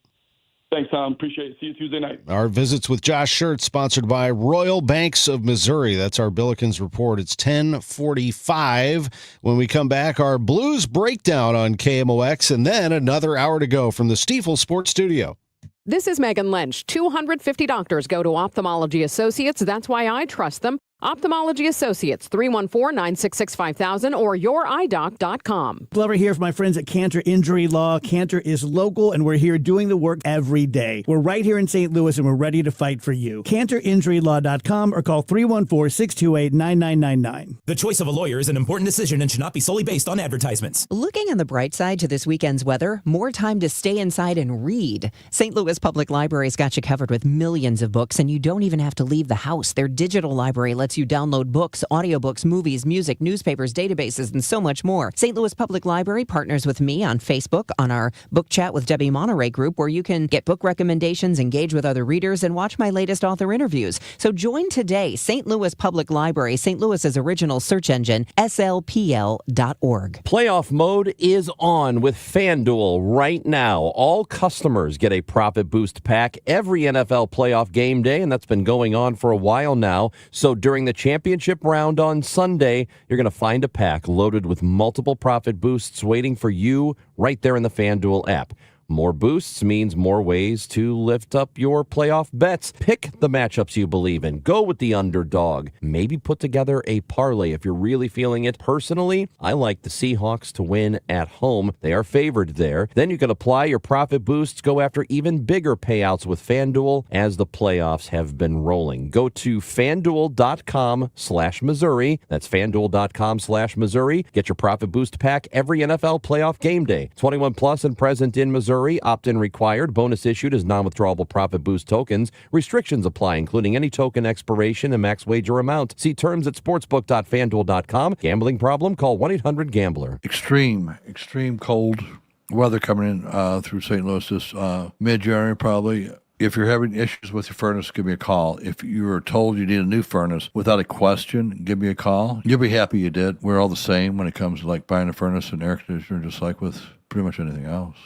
Thanks, Tom. Appreciate it. See you Tuesday night. Our visits with Josh Schertz, sponsored by Royal Banks of Missouri. That's our Billikens Report. It's 10:45. When we come back, our Blues breakdown on KMOX, and then another hour to go from the Stifel Sports Studio. This is Megan Lynch. 250 doctors go to Ophthalmology Associates. That's why I trust them. Ophthalmology Associates, 314-966-5000 or youridoc.com. Glover here for my friends at Cantor Injury Law. Cantor is local, and we're here doing the work every day. We're right here in St. Louis, and we're ready to fight for you. CantorInjuryLaw.com or call 314-628-9999. The choice of a lawyer is an important decision and should not be solely based on advertisements. Looking on the bright side to this weekend's weather, more time to stay inside and read. St. Louis Public Library's got you covered with millions of books, and you don't even have to leave the house. Their digital library lets lets you download books, audiobooks, movies, music, newspapers, databases, and so much more. St. Louis Public Library partners with me on Facebook on our Book Chat with Debbie Monterey group, where you can get book recommendations, engage with other readers, and watch my latest author interviews. So join today. St. Louis Public Library, St. Louis's original search engine, stlpl.org. Playoff mode is on with FanDuel right now. All customers get a profit boost pack every NFL playoff game day, and that's been going on for a while now. So during the championship round on Sunday, you're going to find a pack loaded with multiple profit boosts waiting for you right there in the FanDuel app. More boosts means more ways to lift up your playoff bets. Pick the matchups you believe in. Go with the underdog. Maybe put together a parlay if you're really feeling it. Personally, I like the Seahawks to win at home. They are favored there. Then you can apply your profit boosts, go after even bigger payouts with FanDuel as the playoffs have been rolling. Go to FanDuel.com/Missouri. That's FanDuel.com/Missouri. Get your profit boost pack every NFL playoff game day. 21 plus and present in Missouri. Opt-in required. Bonus issued as non-withdrawable profit boost tokens. Restrictions apply, including any token expiration and max wager amount. See terms at sportsbook.fanduel.com. Gambling problem? Call 1-800-GAMBLER. Extreme cold weather coming in through St. Louis this mid-January probably. If you're having issues with your furnace, give me a call. If you were told you need a new furnace, without a question, give me a call. You'll be happy you did. We're all the same when it comes to like buying a furnace and air conditioner, just like with pretty much anything else.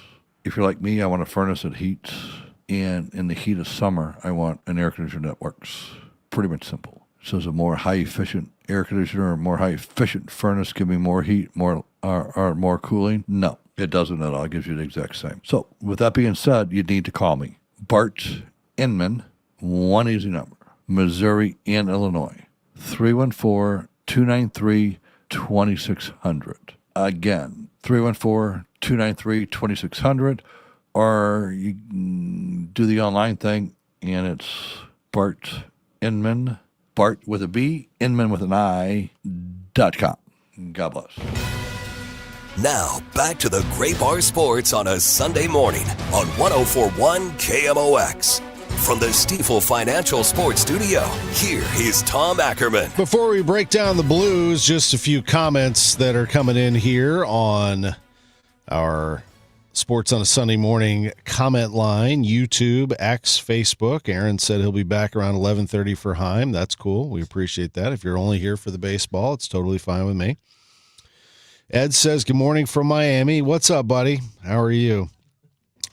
If you're like me, I want a furnace that heats, and in the heat of summer, I want an air conditioner that works. Pretty much simple. So is a more high-efficient air conditioner or more high-efficient furnace give me more heat, or more cooling? No, it doesn't at all. It gives you the exact same. So with that being said, you need to call me. Bart Inman, one easy number, Missouri and Illinois, 314-293-2600. Again, 314-293-2600, or you can do the online thing, and it's Bart Inman, Bart with a B, Inman with an I.com. God bless. Now, back to the Great Bar Sports on a Sunday morning on 104.1 KMOX. From the Stifel Financial Sports Studio, here is Tom Ackerman. Before we break down the Blues, just a few comments that are coming in here on our Sports on a Sunday Morning comment line, YouTube, X, Facebook. Aaron said he'll be back around 11:30 for Chaim. That's cool. We appreciate that. If you're only here for the baseball, it's totally fine with me. Ed says, good morning from Miami. What's up, buddy? How are you?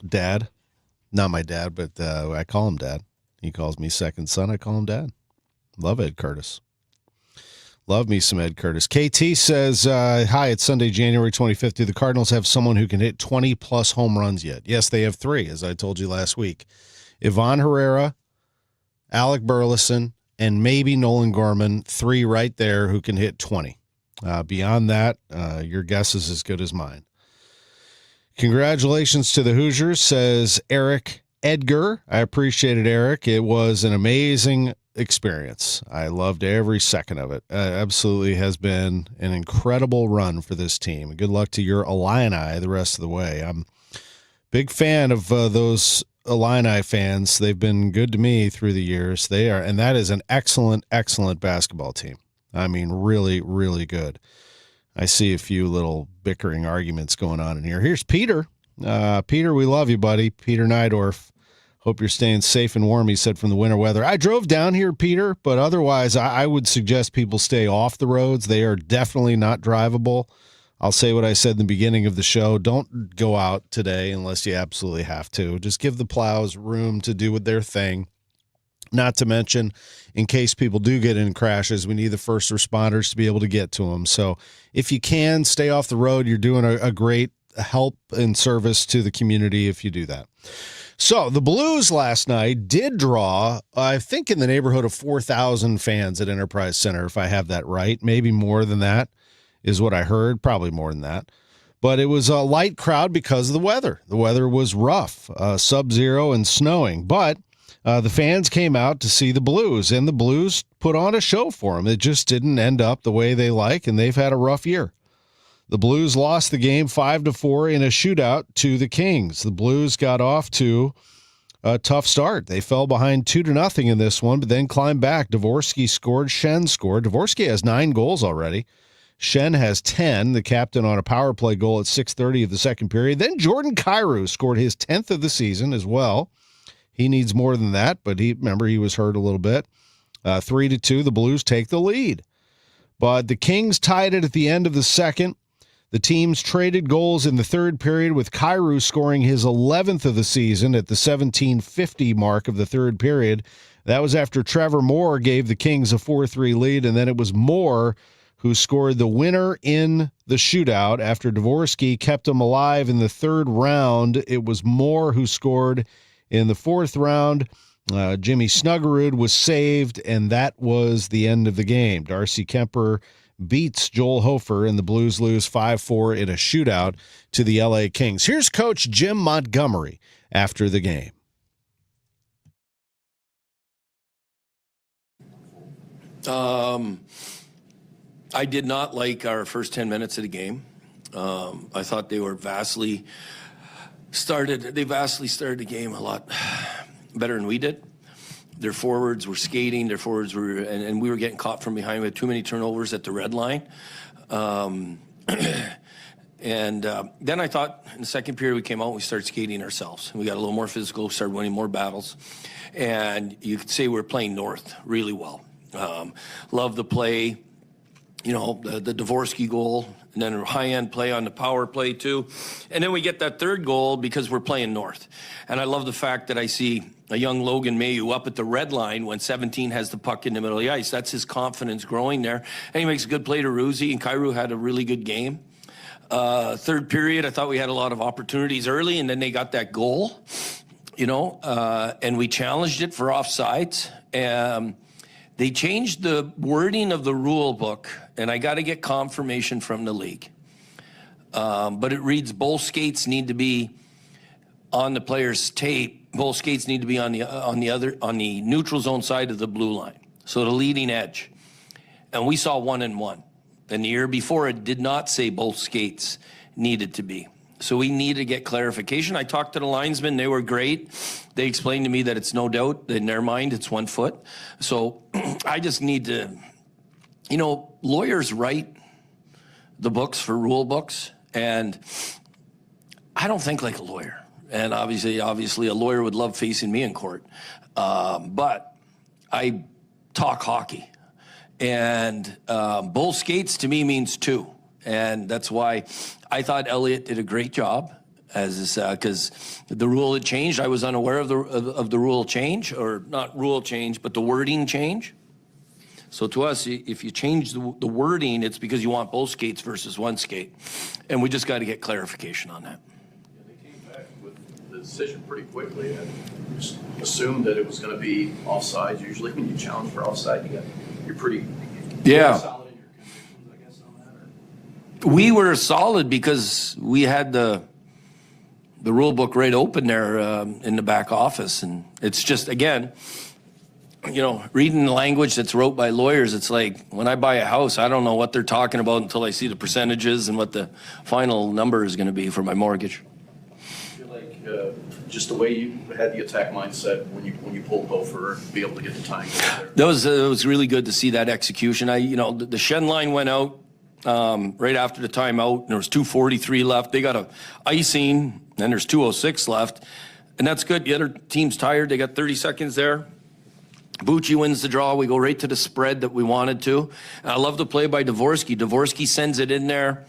Dad. Not my dad, but I call him Dad. He calls me second son. I call him Dad. Love Ed Curtis. Love me some Ed Curtis. KT says, hi, it's Sunday, January 25th. Do the Cardinals have someone who can hit 20-plus home runs yet? Yes, they have 3, as I told you last week. Ivan Herrera, Alec Burleson, and maybe Nolan Gorman, 3 right there who can hit 20. Beyond that, your guess is as good as mine. Congratulations to the Hoosiers, says Eric Edgar. I appreciate it, Eric. It was an amazing experience. I loved every second of it. Absolutely has been an incredible run for this team. Good luck to your Illini the rest of the way. I'm a big fan of those Illini fans. They've been good to me through the years. They are, and that is an excellent, excellent basketball team. I mean, really, really good. I see a few little bickering arguments going on in here. Here's Peter. Peter, we love you, buddy. Peter Nydorf. Hope you're staying safe and warm, he said, from the winter weather. I drove down here, Peter, but otherwise I would suggest people stay off the roads. They are definitely not drivable. I'll say what I said in the beginning of the show. Don't go out today unless you absolutely have to. Just give the plows room to do their thing. Not to mention, in case people do get in crashes, we need the first responders to be able to get to them. So if you can, stay off the road. You're doing a great help and service to the community if you do that. So the Blues last night did draw, I think, in the neighborhood of 4,000 fans at Enterprise Center, if I have that right. Maybe more than that is what I heard, probably more than that. But it was a light crowd because of the weather. The weather was rough, sub-zero and snowing, but the fans came out to see the Blues, and the Blues put on a show for them. It just didn't end up the way they like, and they've had a rough year. The Blues lost the game 5-4 in a shootout to the Kings. The Blues got off to a tough start. They fell behind 2-0 in this one, but then climbed back. Dvorsky scored. Shen scored. Dvorsky has 9 goals already. Shen has 10, the captain on a power play goal at 6:30 of the second period. Then Jordan Kyrou scored his 10th of the season as well. He needs more than that, but he was hurt a little bit. 3-2, the Blues take the lead. But the Kings tied it at the end of the second. The teams traded goals in the third period, with Kyrou scoring his 11th of the season at the 17:50 mark of the third period. That was after Trevor Moore gave the Kings a 4-3 lead, and then it was Moore who scored the winner in the shootout after Dvorsky kept him alive in the third round. It was Moore who scored in the fourth round. Jimmy Snuggerud was saved, and that was the end of the game. Darcy Kemper beats Joel Hofer, and the Blues lose 5-4 in a shootout to the LA Kings. Here's Coach Jim Montgomery after the game. I did not like our first 10 minutes of the game. I thought they vastly started the game a lot better than we did. Their forwards were skating, and we were getting caught from behind. We had too many turnovers at the red line. Then I thought in the second period we came out and we started skating ourselves. We got a little more physical, started winning more battles. And you could say we're playing North really well. Love the play, the Dvorsky goal, and then a high-end play on the power play too. And then we get that third goal because we're playing North. And I love the fact that I see a young Logan Mailloux up at the red line when 17 has the puck in the middle of the ice. That's his confidence growing there. And he makes a good play to Ruzi, and Kyrou had a really good game. Third period, I thought we had a lot of opportunities early, and then they got that goal, and we challenged it for offsides. They changed the wording of the rule book, and I got to get confirmation from the league. But it reads both skates need to be on the player's tape. Both skates need to be on the neutral zone side of the blue line, so the leading edge. And we saw 1-1. And the year before, it did not say both skates needed to be. So we need to get clarification. I talked to the linesmen. They were great. They explained to me that it's no doubt, in their mind, it's 1 foot. So I just need to, lawyers write the books for rule books, and I don't think like a lawyer. And obviously a lawyer would love facing me in court. But I talk hockey. And both skates to me means 2. And that's why I thought Elliott did a great job, because the rule had changed. I was unaware of the rule change, or not rule change, but the wording change. So to us, if you change the wording, it's because you want both skates versus 1 skate. And we just got to get clarification on that. Yeah, they came back with the decision pretty quickly and just assumed that it was going to be offside. Usually when you challenge for offside, you're pretty solid in your convictions, I guess, on that. We were solid because we had the rule book right open there in the back office. And it's just, again, reading the language that's wrote by lawyers, it's like when I buy a house, I don't know what they're talking about until I see the percentages and what the final number is going to be for my mortgage. I feel like just the way you had the attack mindset when you pulled Hofer, be able to get the time there. That was really good to see that execution. The Shen line went out right after the timeout, and there was 2:43 left. They got a icing, and there's 2:06 left, and that's good. The other team's tired. They got 30 seconds there. Bucci wins the draw. We go right to the spread that we wanted to. And I love the play by Dvorsky. Dvorsky sends it in there.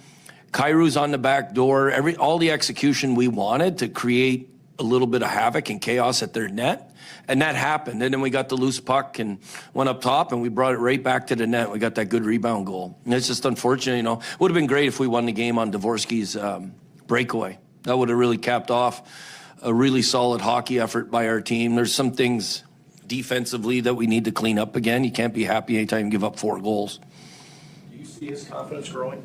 Kyrou's on the back door. All the execution we wanted to create a little bit of havoc and chaos at their net. And that happened. And then we got the loose puck and went up top, and we brought it right back to the net. We got that good rebound goal. And it's just unfortunate, Would have been great if we won the game on Dvorsky's breakaway. That would have really capped off a really solid hockey effort by our team. There's some things defensively that we need to clean up again. You can't be happy anytime you give up 4 goals. Do you see his confidence growing?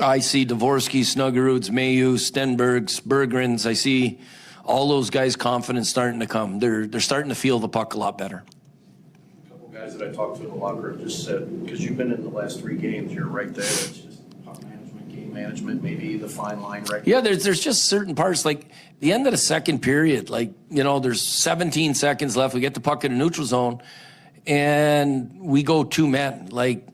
I see Dvorsky, Snuggeruds, Mailloux, Stenbergs, Berggrens. I see all those guys' confidence starting to come. They're starting to feel the puck a lot better. A couple guys that I talked to in the locker room just said, because you've been in the last 3 games, you're right there. It's just puck management, game management, maybe the fine line right? Yeah, there's just certain parts, like the end of the second period, like, there's 17 seconds left. We get the puck in the neutral zone, and we go 2 men. Like,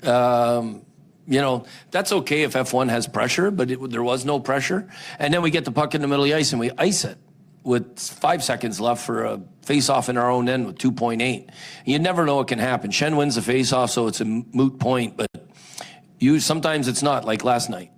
that's okay if F1 has pressure, but there was no pressure. And then we get the puck in the middle of the ice, and we ice it with 5 seconds left for a face-off in our own end with 2.8. You never know what can happen. Shen wins the face-off, so it's a moot point, but sometimes it's not, like last night.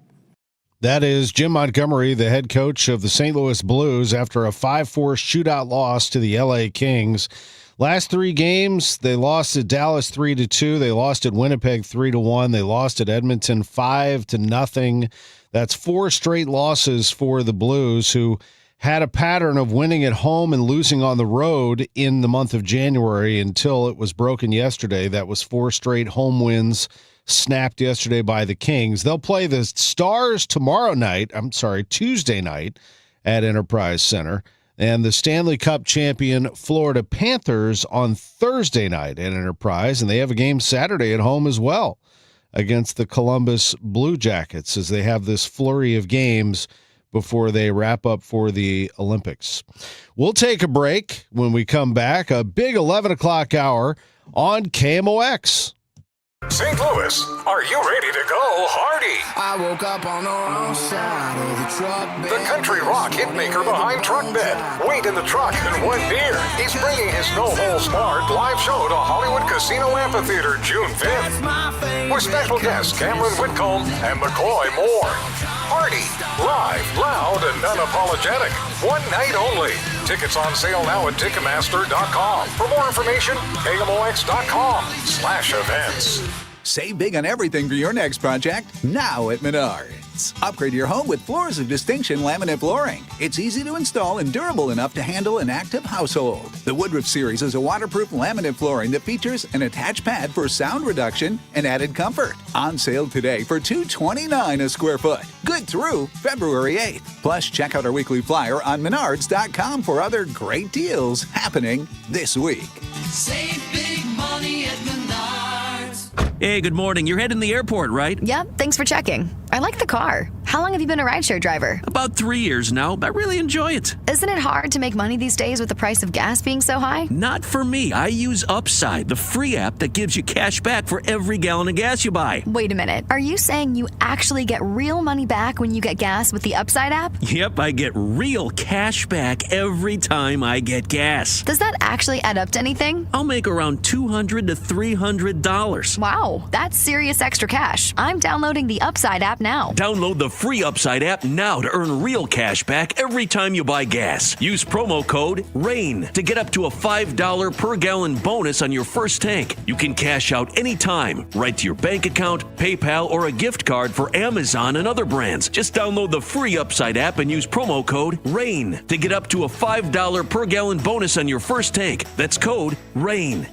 That is Jim Montgomery, the head coach of the St. Louis Blues, after a 5-4 shootout loss to the LA Kings. Last 3 games, they lost at Dallas 3-2. They lost at Winnipeg 3-1. They lost at Edmonton 5-0. That's 4 straight losses for the Blues, who had a pattern of winning at home and losing on the road in the month of January until it was broken yesterday. That was 4 straight home wins snapped yesterday by the Kings. They'll play the Stars Tuesday night at Enterprise Center, and the Stanley Cup champion Florida Panthers on Thursday night at Enterprise, and they have a game Saturday at home as well against the Columbus Blue Jackets as they have this flurry of games before they wrap up for the Olympics. We'll take a break. When we come back, a big 11 o'clock hour on KMOX. St. Louis, are you ready to go Hardy? I woke up on the wrong side of the truck bed. The country rock hitmaker behind Truck Bed. Wait in the truck and one beer. He's bringing his No Holds Barred live show to Hollywood Casino Amphitheater June 5th. With special guests Cameron Whitcomb and McCoy Moore. Hardy, live, loud, and unapologetic. One night only. Tickets on sale now at Ticketmaster.com. For more information, KMOX.com/events. Save big on everything for your next project now at Menards. Upgrade your home with Floors of Distinction laminate flooring. It's easy to install and durable enough to handle an active household. The Woodruff Series is a waterproof laminate flooring that features an attached pad for sound reduction and added comfort. On sale today for $229 a square foot. Good through February 8th. Plus, check out our weekly flyer on Menards.com for other great deals happening this week. Save big money at Menards. Hey, good morning. You're heading to the airport, right? Yep, thanks for checking. I like the car. How long have you been a rideshare driver? About 3 years now. I really enjoy it. Isn't it hard to make money these days with the price of gas being so high? Not for me. I use Upside, the free app that gives you cash back for every gallon of gas you buy. Wait a minute. Are you saying you actually get real money back when you get gas with the Upside app? Yep, I get real cash back every time I get gas. Does that actually add up to anything? I'll make around $200 to $300. Wow, that's serious extra cash. I'm downloading the Upside app now. Download the free Upside app now to earn real cash back every time you buy gas. Use promo code RAIN to get up to a $5 per gallon bonus on your first tank. You can cash out anytime, right to your bank account, PayPal, or a gift card for Amazon and other brands. Just download the free Upside app and use promo code RAIN to get up to a $5 per gallon bonus on your first tank. That's code RAIN.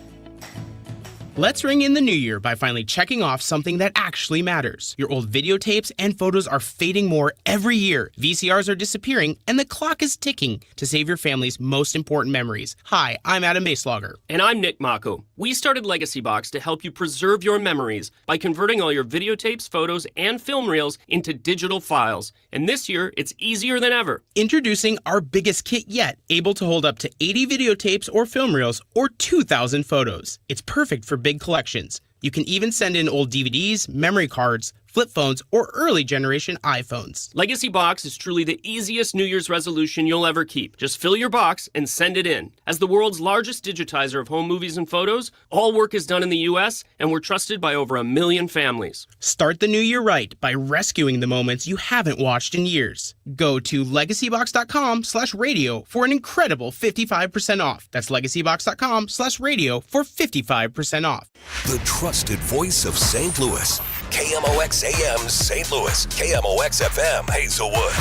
Let's ring in the new year by finally checking off something that actually matters. Your old videotapes and photos are fading more every year. VCRs are disappearing, and the clock is ticking to save your family's most important memories. Hi, I'm Adam Baselogger. And I'm Nick Mako. We started Legacy Box to help you preserve your memories by converting all your videotapes, photos, and film reels into digital files. And this year, it's easier than ever. Introducing our biggest kit yet, able to hold up to 80 videotapes or film reels or 2,000 photos. It's perfect for big collections. You can even send in old DVDs, memory cards, flip phones, or early generation iPhones. Legacy Box is truly the easiest New Year's resolution you'll ever keep. Just fill your box and send it in. As the world's largest digitizer of home movies and photos, all work is done in the U.S., and we're trusted by over 1 million families. Start the new year right by rescuing the moments you haven't watched in years. Go to legacybox.com/radio for an incredible 55% off. That's legacybox.com/radio for 55% off. The trusted voice of St. Louis. KMOX AM St. Louis, KMOX FM Hazelwood.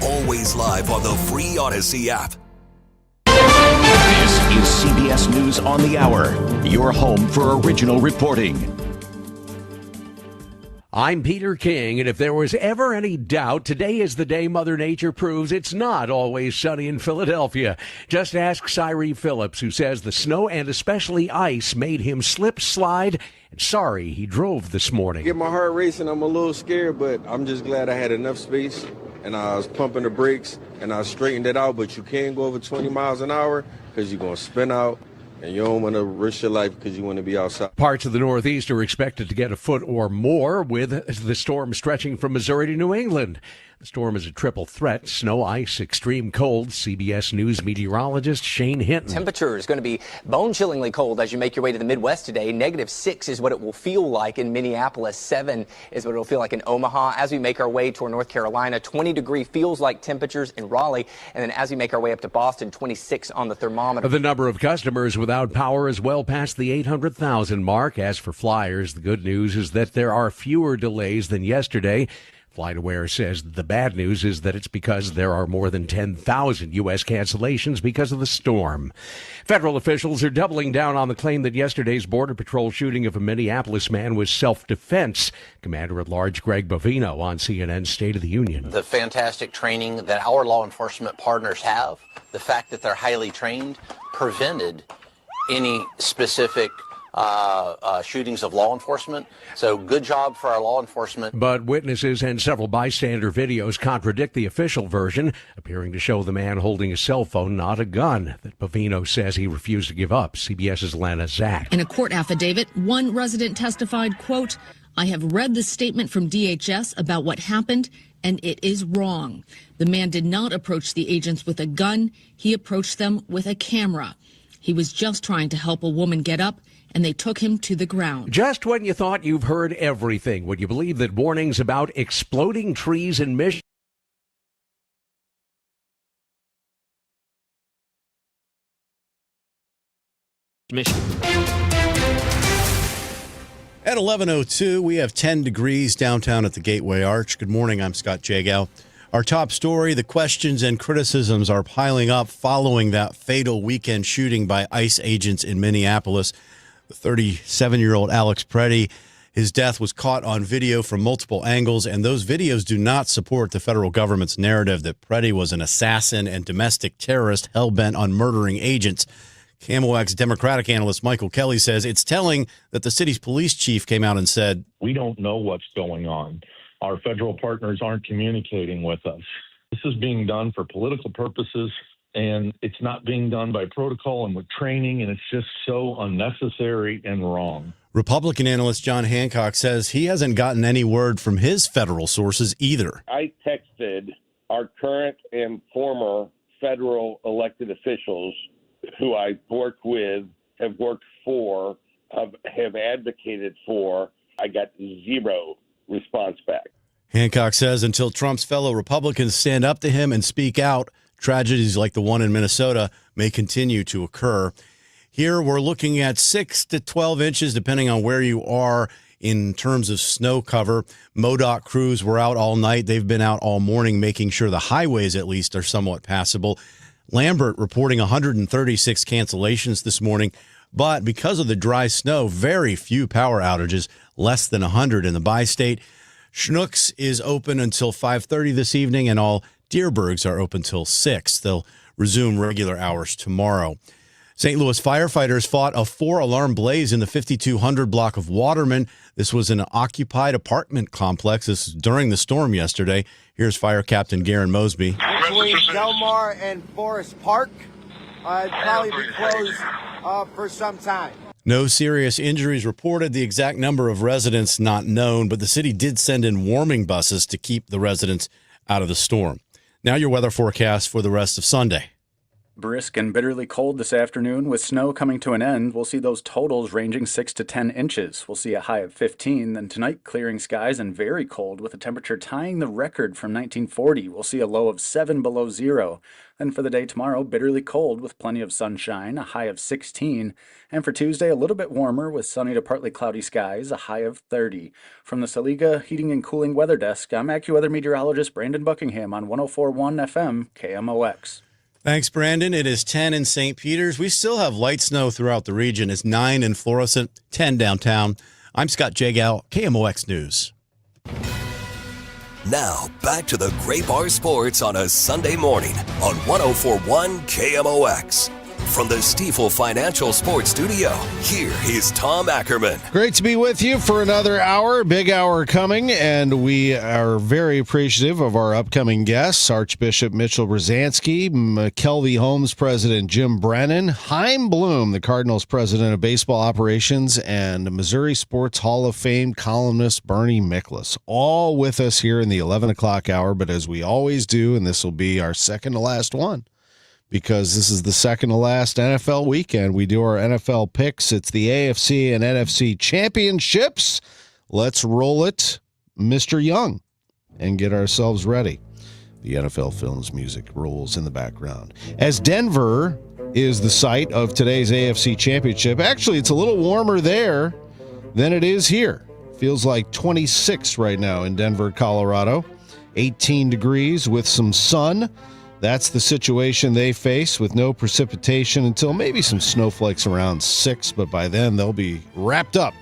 Always live on the free Odyssey app. This is CBS News on the Hour, your home for original reporting. I'm Peter King, and if there was ever any doubt, today is the day Mother Nature proves it's not always sunny in Philadelphia. Just ask Cyree Phillips, who says the snow and especially ice made him slip, slide, and sorry he drove this morning. Get my heart racing. I'm a little scared, but I'm just glad I had enough space, and I was pumping the brakes, and I straightened it out, but you can't go over 20 miles an hour because you're going to spin out. And you don't want to risk your life because you want to be outside. Parts of the Northeast are expected to get a foot or more, with the storm stretching from Missouri to New England. The storm is a triple threat: snow, ice, extreme cold. CBS News meteorologist Shane Hinton. Temperature is going to be bone-chillingly cold as you make your way to the Midwest today. -6 is what it will feel like in Minneapolis. 7 is what it will feel like in Omaha. As we make our way toward North Carolina, 20-degree feels like temperatures in Raleigh. And then as we make our way up to Boston, 26 on the thermometer. The number of customers without power is well past the 800,000 mark. As for flyers, the good news is that there are fewer delays than yesterday. FlightAware says the bad news is that it's because there are more than 10,000 U.S. cancellations because of the storm. Federal officials are doubling down on the claim that yesterday's Border Patrol shooting of a Minneapolis man was self-defense. Commander-at-Large Greg Bovino on CNN's State of the Union. The fantastic training that our law enforcement partners have, the fact that they're highly trained, prevented any specific shootings of law enforcement. So good job for our law enforcement. But witnesses and several bystander videos contradict the official version, appearing to show the man holding a cell phone, not a gun, that Bovino says he refused to give up. CBS's Lana Zach. In a court affidavit, one resident testified, quote, "I have read the statement from DHS about what happened, and it is wrong. The man did not approach the agents with a gun. He approached them with a camera. He was just trying to help a woman get up, and they took him to the ground." Just when you thought you've heard everything, would you believe that warnings about exploding trees in Michigan At 11:02, we have 10 degrees downtown at the Gateway Arch. Good morning, I'm Scott Jagow. Our top story, the questions and criticisms are piling up following that fatal weekend shooting by ICE agents in Minneapolis. The 37-year-old Alex Preddy, his death was caught on video from multiple angles, and those videos do not support the federal government's narrative that Preddy was an assassin and domestic terrorist hell-bent on murdering agents. KMOX Democratic analyst Michael Kelly says it's telling that the city's police chief came out and said, "We don't know what's going on. Our federal partners aren't communicating with us. This is being done for political purposes, and it's not being done by protocol and with training, and it's just so unnecessary and wrong." Republican analyst John Hancock says he hasn't gotten any word from his federal sources either. I texted our current and former federal elected officials who I work with, have worked for, have advocated for. I got zero response back. Hancock says until Trump's fellow Republicans stand up to him and speak out, tragedies like the one in Minnesota may continue to occur. Here we're looking at 6 to 12 inches, depending on where you are in terms of snow cover. MoDOT crews were out all night. They've been out all morning, making sure the highways at least are somewhat passable. Lambert reporting 136 cancellations this morning, but because of the dry snow, very few power outages, less than 100 in the bi-state. Schnucks is open until 5:30 this evening, and all Deerbergs are open till 6. They'll resume regular hours tomorrow. St. Louis firefighters fought a 4-alarm blaze in the 5200 block of Waterman. This was an occupied apartment complex. This is during the storm yesterday. Here's Fire Captain Garen Mosby. Between Delmar and Forest Park, it'd probably be closed for some time. No serious injuries reported. The exact number of residents not known, but the city did send in warming buses to keep the residents out of the storm. Now your weather forecast for the rest of Sunday. Brisk and bitterly cold this afternoon. With snow coming to an end, we'll see those totals ranging 6 to 10 inches. We'll see a high of 15. Then tonight, clearing skies and very cold with a temperature tying the record from 1940. We'll see a low of 7 below zero. Then for the day tomorrow, bitterly cold with plenty of sunshine, a high of 16. And for Tuesday, a little bit warmer with sunny to partly cloudy skies, a high of 30. From the Saliga Heating and Cooling Weather Desk, I'm AccuWeather meteorologist Brandon Buckingham on 104.1 FM KMOX. Thanks, Brandon. It is 10 in St. Peters. We still have light snow throughout the region. It's 9 in Florissant, 10 downtown. I'm Scott Jagow, KMOX News. Now, back to the Great Bar Sports on a Sunday morning on 104.1 KMOX. From the Stifel Financial Sports Studio, here is Tom Ackerman. Great to be with you for another hour. Big hour coming, and we are very appreciative of our upcoming guests, Archbishop Mitchell Rozanski, McKelvey Homes President Jim Brennan, Chaim Bloom, the Cardinals President of Baseball Operations, and Missouri Sports Hall of Fame columnist Bernie Miklasz, all with us here in the 11 o'clock hour. But as we always do, and this will be our second to last one, because this is the second to last NFL weekend. We do our NFL picks. It's the AFC and NFC Championships. Let's roll it, Mr. Young, and get ourselves ready. The NFL Films music rolls in the background. As Denver is the site of today's AFC Championship, actually, it's a little warmer there than it is here. Feels like 26 right now in Denver, Colorado. 18 degrees with some sun. That's the situation they face with no precipitation until maybe some snowflakes around 6, but by then they'll be wrapped up.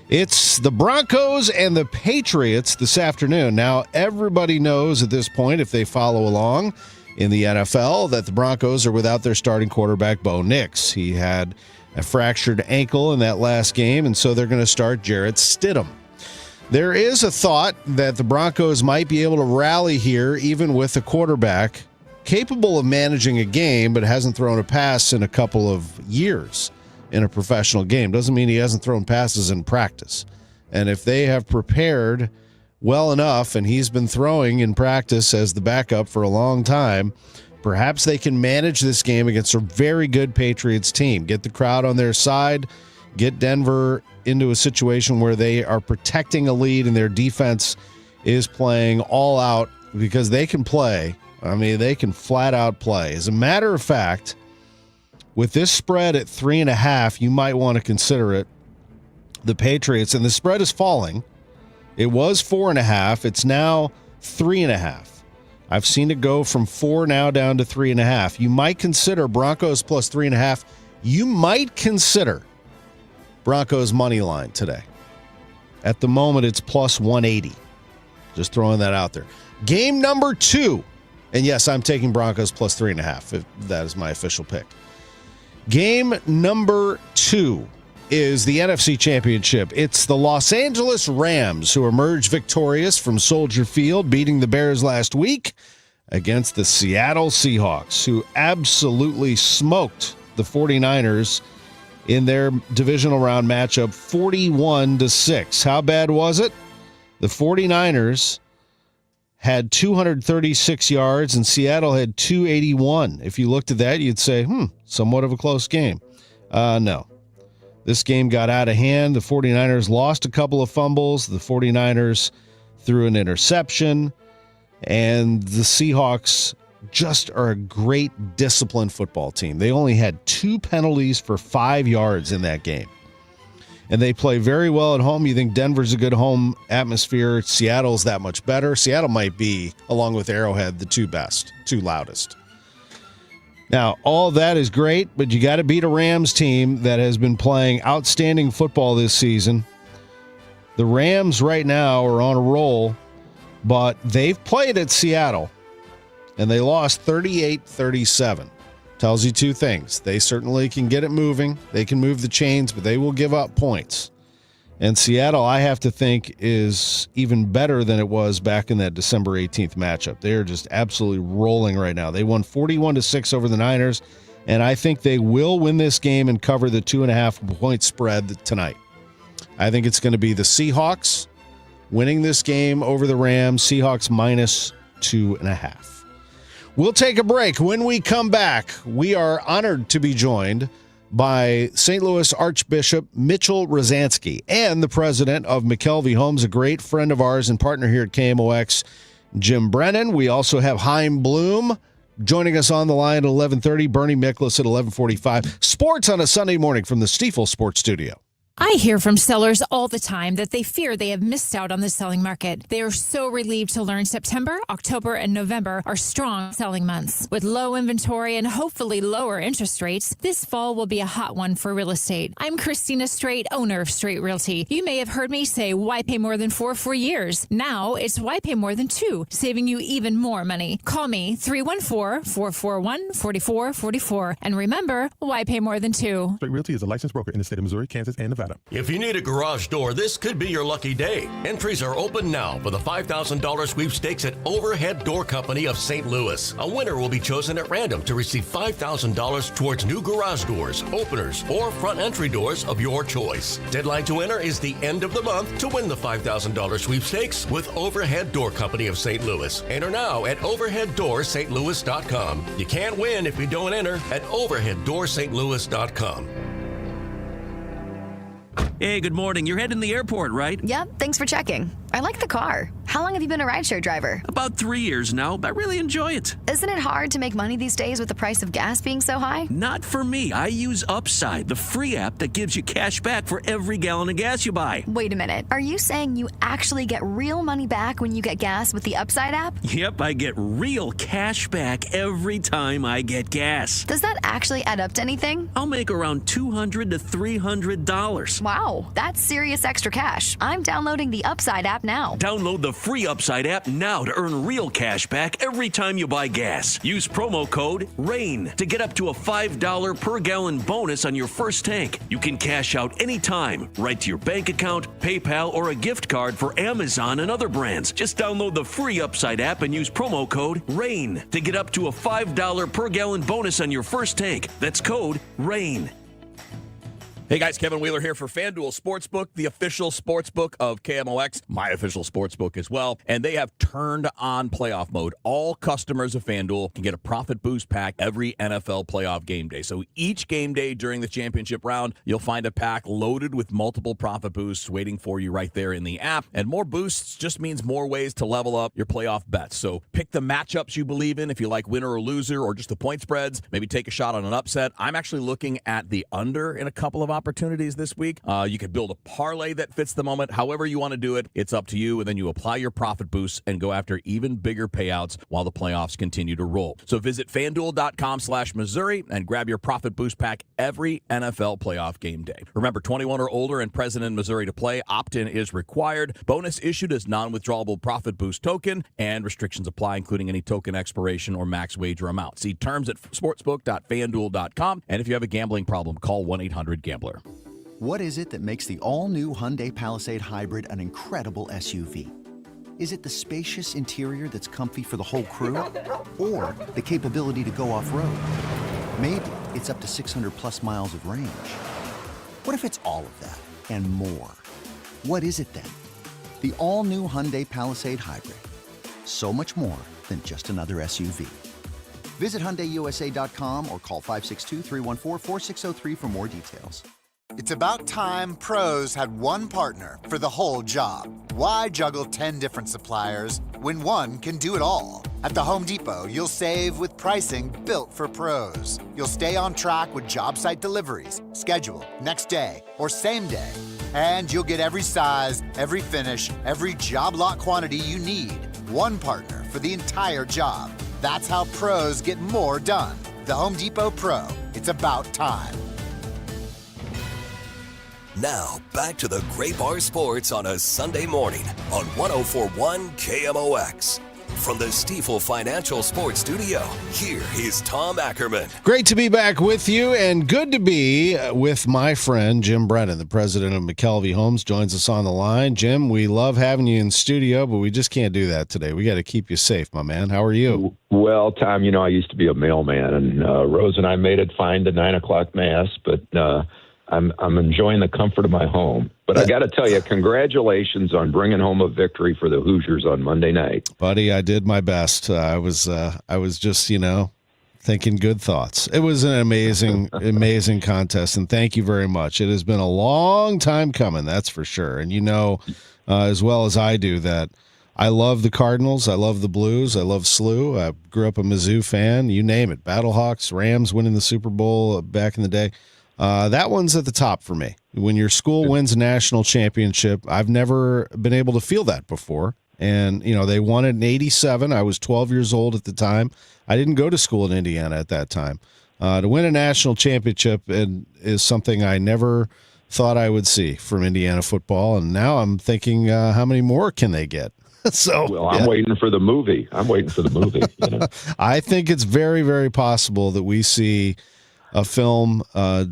It's the Broncos and the Patriots this afternoon. Now, everybody knows at this point, if they follow along in the NFL, that the Broncos are without their starting quarterback, Bo Nix. He had a fractured ankle in that last game, and so they're going to start Jarrett Stidham. There is a thought that the Broncos might be able to rally here, even with a quarterback capable of managing a game, but hasn't thrown a pass in a couple of years in a professional game. Doesn't mean he hasn't thrown passes in practice. And if they have prepared well enough, and he's been throwing in practice as the backup for a long time, perhaps they can manage this game against a very good Patriots team. Get the crowd on their side, get Denver into a situation where they are protecting a lead and their defense is playing all out, because they can play. I mean, they can flat out play. As a matter of fact, with this spread at 3.5, you might want to consider it. The Patriots, and the spread is falling. It was 4.5. It's now 3.5. I've seen it go from 4 now down to 3.5. You might consider Broncos plus 3.5. You might consider Broncos money line today. At the moment, it's plus 180. Just throwing that out there. Game number 2. And yes, I'm taking Broncos plus 3.5. That is my official pick. Game number 2 is the NFC Championship. It's the Los Angeles Rams who emerged victorious from Soldier Field, beating the Bears last week, against the Seattle Seahawks, who absolutely smoked the 49ers in their divisional round matchup 41-6. How bad was it? The 49ers had 236 yards, and Seattle had 281. If you looked at that, you'd say, somewhat of a close game. No. This game got out of hand. The 49ers lost a couple of fumbles. The 49ers threw an interception. And the Seahawks just are a great disciplined football team. They only had 2 penalties for 5 yards in that game. And they play very well at home. You think Denver's a good home atmosphere. Seattle's that much better. Seattle might be, along with Arrowhead, the 2 best, 2 loudest. Now, all of that is great, but you got to beat a Rams team that has been playing outstanding football this season. The Rams right now are on a roll, but they've played at Seattle, and they lost 38-37. Tells you 2 things. They certainly can get it moving. They can move the chains, but they will give up points. And Seattle, I have to think, is even better than it was back in that December 18th matchup. They're just absolutely rolling right now. They won 41-6 over the Niners, and I think they will win this game and cover the 2.5-point spread tonight. I think it's going to be the Seahawks winning this game over the Rams. Seahawks minus 2.5. We'll take a break. When we come back, we are honored to be joined by St. Louis Archbishop Mitchell Rozanski and the president of McKelvey Homes, a great friend of ours and partner here at KMOX, Jim Brennan. We also have Chaim Bloom joining us on the line at 11:30, Bernie Miklasz at 11:45. Sports on a Sunday morning from the Stifel Sports Studio. I hear from sellers all the time that they fear they have missed out on the selling market. They are so relieved to learn September, October, and November are strong selling months. With low inventory and hopefully lower interest rates, this fall will be a hot one for real estate. I'm Christina Straight, owner of Straight Realty. You may have heard me say, why pay more than 4 for years? Now it's why pay more than 2, saving you even more money. Call me 314-441-4444. And remember, why pay more than 2? Straight Realty is a licensed broker in the state of Missouri, Kansas, and Nevada. If you need a garage door, this could be your lucky day. Entries are open now for the $5,000 sweepstakes at Overhead Door Company of St. Louis. A winner will be chosen at random to receive $5,000 towards new garage doors, openers, or front entry doors of your choice. Deadline to enter is the end of the month to win the $5,000 sweepstakes with Overhead Door Company of St. Louis. Enter now at overheaddoorstlouis.com. You can't win if you don't enter at overheaddoorstlouis.com. Hey, good morning. You're heading to the airport, right? Yep, thanks for checking. I like the car. How long have you been a rideshare driver? About 3 years now, but I really enjoy it. Isn't it hard to make money these days with the price of gas being so high? Not for me. I use Upside, the free app that gives you cash back for every gallon of gas you buy. Wait a minute. Are you saying you actually get real money back when you get gas with the Upside app? Yep, I get real cash back every time I get gas. Does that actually add up to anything? I'll make around $200 to $300. Wow, that's serious extra cash. I'm downloading the Upside app now. Download the free Upside app now to earn real cash back every time you buy gas. Use promo code RAIN to get up to a $5 per gallon bonus on your first tank. You can cash out anytime, right to your bank account, PayPal, or a gift card for Amazon and other brands. Just download the free Upside app and use promo code RAIN to get up to a $5 per gallon bonus on your first tank. That's code RAIN. Hey guys, Kevin Wheeler here for FanDuel Sportsbook, the official sportsbook of KMOX, my official sportsbook as well. And they have turned on playoff mode. All customers of FanDuel can get a profit boost pack every NFL playoff game day. So each game day during the championship round, you'll find a pack loaded with multiple profit boosts waiting for you right there in the app. And more boosts just means more ways to level up your playoff bets. So pick the matchups you believe in if you like winner or loser or just the point spreads. Maybe take a shot on an upset. I'm actually looking at the under in a couple of opportunities this week. You could build a parlay that fits the moment. However you want to do it, it's up to you. And then you apply your profit boosts and go after even bigger payouts while the playoffs continue to roll. So visit FanDuel.com/Missouri and grab your profit boost pack every NFL playoff game day. Remember, 21 or older and present in Missouri to play. Opt-in is required. Bonus issued as non-withdrawable profit boost token, and restrictions apply, including any token expiration or max wager amount. See terms at sportsbook.fanduel.com. And if you have a gambling problem, call 1-800-GAMBLER. What is it that makes the all-new Hyundai Palisade Hybrid an incredible SUV? Is it the spacious interior that's comfy for the whole crew? Or the capability to go off-road? Maybe it's up to 600-plus miles of range. What if it's all of that and more? What is it then? The all-new Hyundai Palisade Hybrid. So much more than just another SUV. Visit HyundaiUSA.com or call 562-314-4603 for more details. It's about time pros had one partner for the whole job. Why juggle 10 different suppliers when one can do it all? At the Home Depot, you'll save with pricing built for pros. You'll stay on track with job site deliveries, schedule, next day, or same day. And you'll get every size, every finish, every job lot quantity you need. One partner for the entire job. That's how pros get more done. The Home Depot Pro. It's about time. Now, back to the Great Bar Sports on a Sunday morning on 104.1 KMOX. From the Stifel Financial Sports Studio, here is Tom Ackerman. Great to be back with you, and good to be with my friend Jim Brennan, the president of McKelvey Homes, joins us on the line. Jim, we love having you in studio, but we just can't do that today. We got to keep you safe, my man. How are you? Well, Tom, you know, I used to be a mailman, and Rose and I made it fine to 9 o'clock mass, but I'm enjoying the comfort of my home. But I got to tell you, congratulations on bringing home a victory for the Hoosiers on Monday night. Buddy, I did my best. I was just, thinking good thoughts. It was an amazing, amazing contest, and thank you very much. It has been a long time coming, that's for sure. And as well as I do, that I love the Cardinals. I love the Blues. I love SLU. I grew up a Mizzou fan. You name it. Battlehawks, Rams winning the Super Bowl back in the day. That one's at the top for me. When your school wins a national championship, I've never been able to feel that before. And, they won it in 87. I was 12 years old at the time. I didn't go to school in Indiana at that time. To win a national championship is something I never thought I would see from Indiana football. And now I'm thinking, how many more can they get? I'm waiting for the movie. I think it's very, very possible that we see a film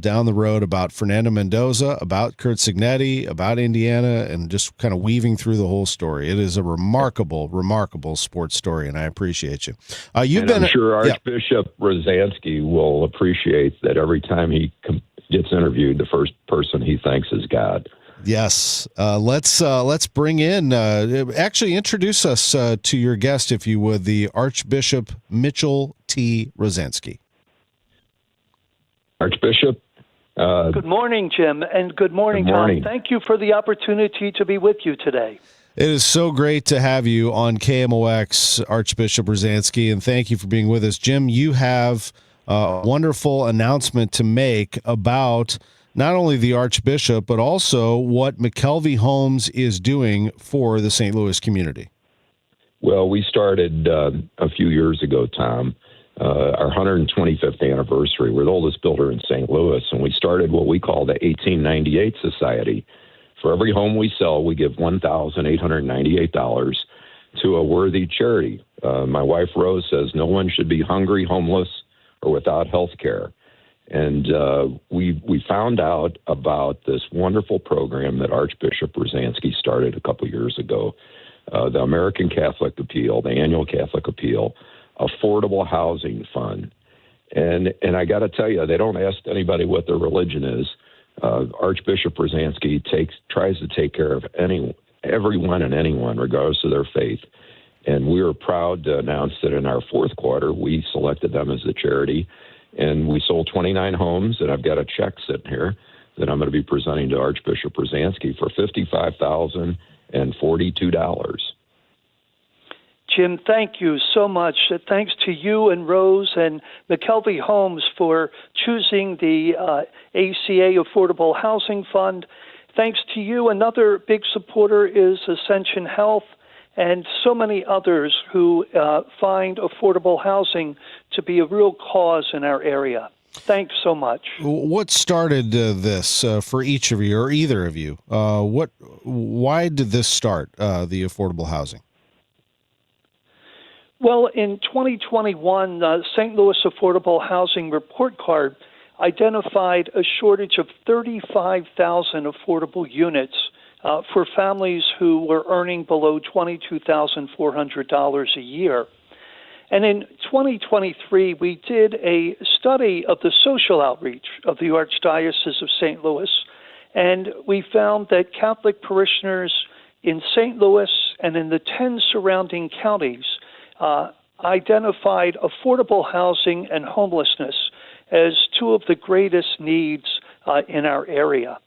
down the road about Fernando Mendoza, about Curt Cignetti, about Indiana, and just kind of weaving through the whole story. It is a remarkable, remarkable sports story, and I appreciate you. I'm sure Archbishop Rozanski will appreciate that every time he gets interviewed, the first person he thanks is God. Yes. Let's bring in, actually introduce us to your guest, if you would, the Archbishop Mitchell T. Rozanski. Archbishop. Good morning, Jim, and good morning, Tom. Thank you for the opportunity to be with you today. It is so great to have you on KMOX, Archbishop Rozanski, and thank you for being with us. Jim, you have a wonderful announcement to make about not only the Archbishop, but also what McKelvey Homes is doing for the St. Louis community. Well, we started a few years ago, Tom, our 125th anniversary. We're the oldest builder in St. Louis, and we started what we call the 1898 Society. For every home we sell, we give $1,898 to a worthy charity. My wife, Rose, says no one should be hungry, homeless, or without health care. And we found out about this wonderful program that Archbishop Rozanski started a couple years ago, the American Catholic Appeal, the annual Catholic Appeal, Affordable Housing Fund. And I got to tell you, they don't ask anybody what their religion is. Archbishop Rozanski tries to take care of everyone and anyone, regardless of their faith. And we are proud to announce that in our fourth quarter, we selected them as the charity, and we sold 29 homes, and I've got a check sitting here that I'm going to be presenting to Archbishop Rozanski for $55,042. Jim, thank you so much. Thanks to you and Rose and McKelvey Homes for choosing the ACA Affordable Housing Fund. Thanks to you. Another big supporter is Ascension Health and so many others who find affordable housing to be a real cause in our area. Thanks so much. What started this for each of you, or either of you? Why did this start, the affordable housing? Well, in 2021, St. Louis Affordable Housing Report Card identified a shortage of 35,000 affordable units for families who were earning below $22,400 a year. And in 2023, we did a study of the social outreach of the Archdiocese of St. Louis, and we found that Catholic parishioners in St. Louis and in the 10 surrounding counties identified affordable housing and homelessness as two of the greatest needs in our area.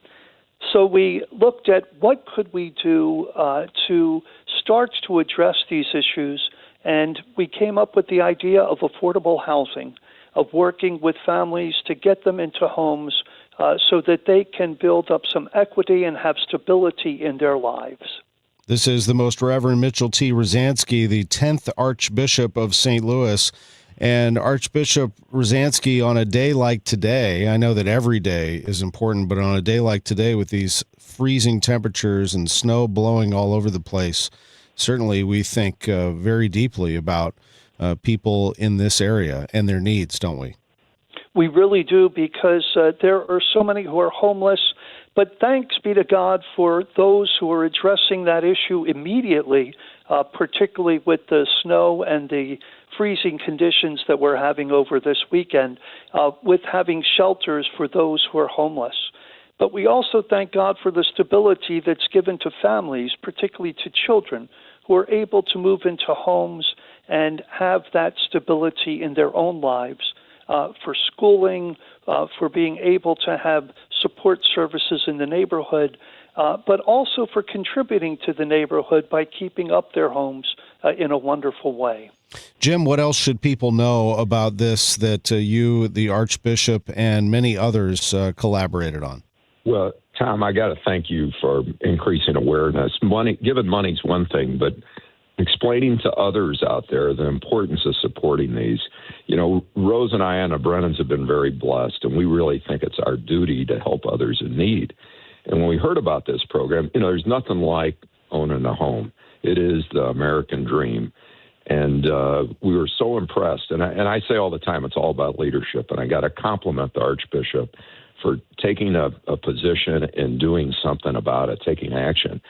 So we looked at what could we do to start to address these issues, and we came up with the idea of affordable housing, of working with families to get them into homes so that they can build up some equity and have stability in their lives. This is the Most Reverend Mitchell T. Rozanski, the 10th Archbishop of St. Louis. And Archbishop Rozanski, on a day like today, I know that every day is important, but on a day like today with these freezing temperatures and snow blowing all over the place, certainly we think very deeply about people in this area and their needs, don't we? We really do, because there are so many who are homeless. But thanks be to God for those who are addressing that issue immediately, particularly with the snow and the freezing conditions that we're having over this weekend, with having shelters for those who are homeless. But we also thank God for the stability that's given to families, particularly to children, who are able to move into homes and have that stability in their own lives, for schooling, for being able to have support services in the neighborhood, but also for contributing to the neighborhood by keeping up their homes in a wonderful way. Jim, what else should people know about this that you, the Archbishop, and many others collaborated on? Well, Tom, I got to thank you for increasing awareness. Giving money's one thing, but explaining to others out there the importance of supporting these. You know, Rose and I, Anna Brennan's, have been very blessed, and we really think it's our duty to help others in need. And when we heard about this program, you know, there's nothing like owning a home. It is the American dream. And we were so impressed. And I say all the time, it's all about leadership. And I got to compliment the Archbishop for taking a position and doing something about it, taking action.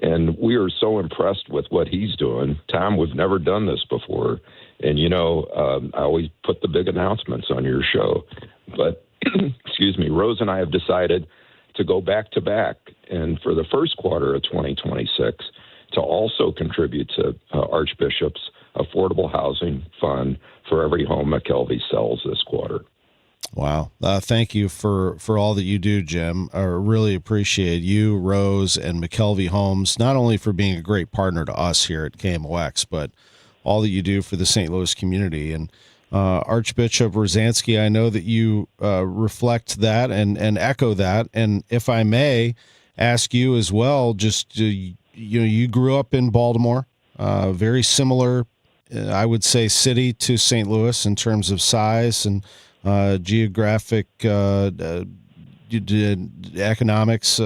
And we are so impressed with what he's doing. Tom, we've never done this before. And, you know, I always put the big announcements on your show. But, excuse me, Rose and I have decided to go back to back. And for the first quarter of 2026, to also contribute to Archbishop's affordable housing fund for every home McKelvey sells this quarter. Wow. Thank you for all that you do, Jim. I really appreciate you, Rose, and McKelvey Homes, not only for being a great partner to us here at KMOX, but all that you do for the St. Louis community. And Archbishop Rozanski, I know that you reflect that and echo that. And if I may ask you as well, just you grew up in Baltimore, very similar, I would say, city to St. Louis in terms of size and geographic economics.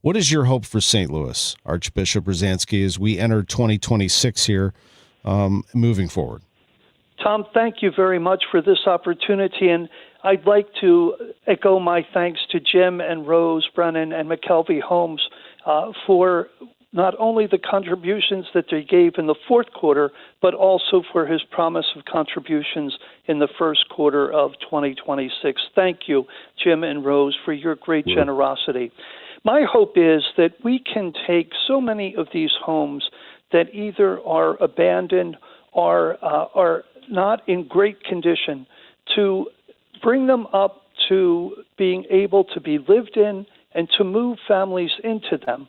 What is your hope for St. Louis, Archbishop Rozanski, as we enter 2026 here, moving forward? Tom, thank you very much for this opportunity, and I'd like to echo my thanks to Jim and Rose Brennan and McKelvey Homes for not only the contributions that they gave in the fourth quarter, but also for his promise of contributions in the first quarter of 2026. Thank you, Jim and Rose, for your great generosity. My hope is that we can take so many of these homes that either are abandoned or are not in great condition to bring them up to being able to be lived in and to move families into them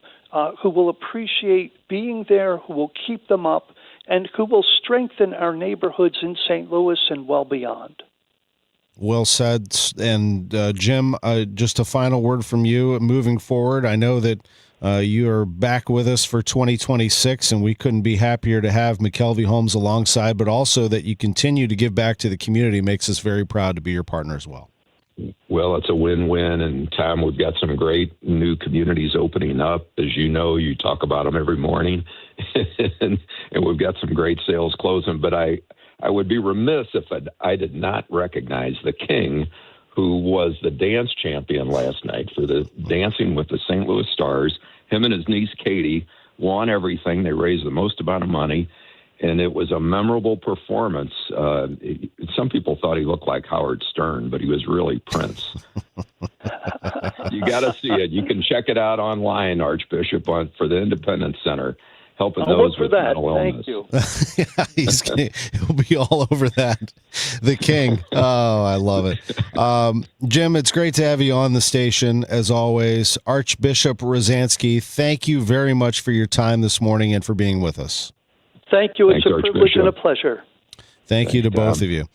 who will appreciate being there, who will keep them up, and who will strengthen our neighborhoods in St. Louis and well beyond. Well said. And Jim, just a final word from you moving forward. I know that you are back with us for 2026, and we couldn't be happier to have McKelvey Homes alongside, but also that you continue to give back to the community makes us very proud to be your partner as well. Well, it's a win-win, and Tom, we've got some great new communities opening up. As you know, you talk about them every morning, and we've got some great sales closing. But I would be remiss if I did not recognize the King, who was the dance champion last night for the Dancing with the St. Louis Stars. Him and his niece, Katie, won everything. They raised the most amount of money. And it was a memorable performance. Some people thought he looked like Howard Stern, but he was really Prince. You got to see it. You can check it out online, Archbishop, for the Independence Center, helping those with mental illness. Thank you. He'll be all over that. The King. Oh, I love it. Jim, it's great to have you on the station, as always. Archbishop Rozanski, thank you very much for your time this morning and for being with us. Thank you. It's Thanks, a privilege and a pleasure. Thank you to both of you.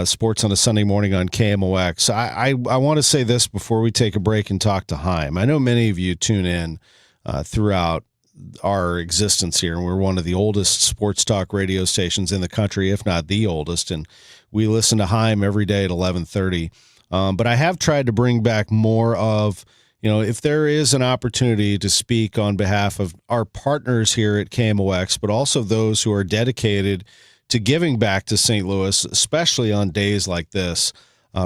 Sports on a Sunday morning on KMOX. I want to say this before we take a break and talk to Chaim. I know many of you tune in throughout our existence here, and we're one of the oldest sports talk radio stations in the country, if not the oldest, and we listen to Chaim every day at 11:30. But I have tried to bring back more of, if there is an opportunity to speak on behalf of our partners here at KMOX, but also those who are dedicated to giving back to St. Louis, especially on days like this,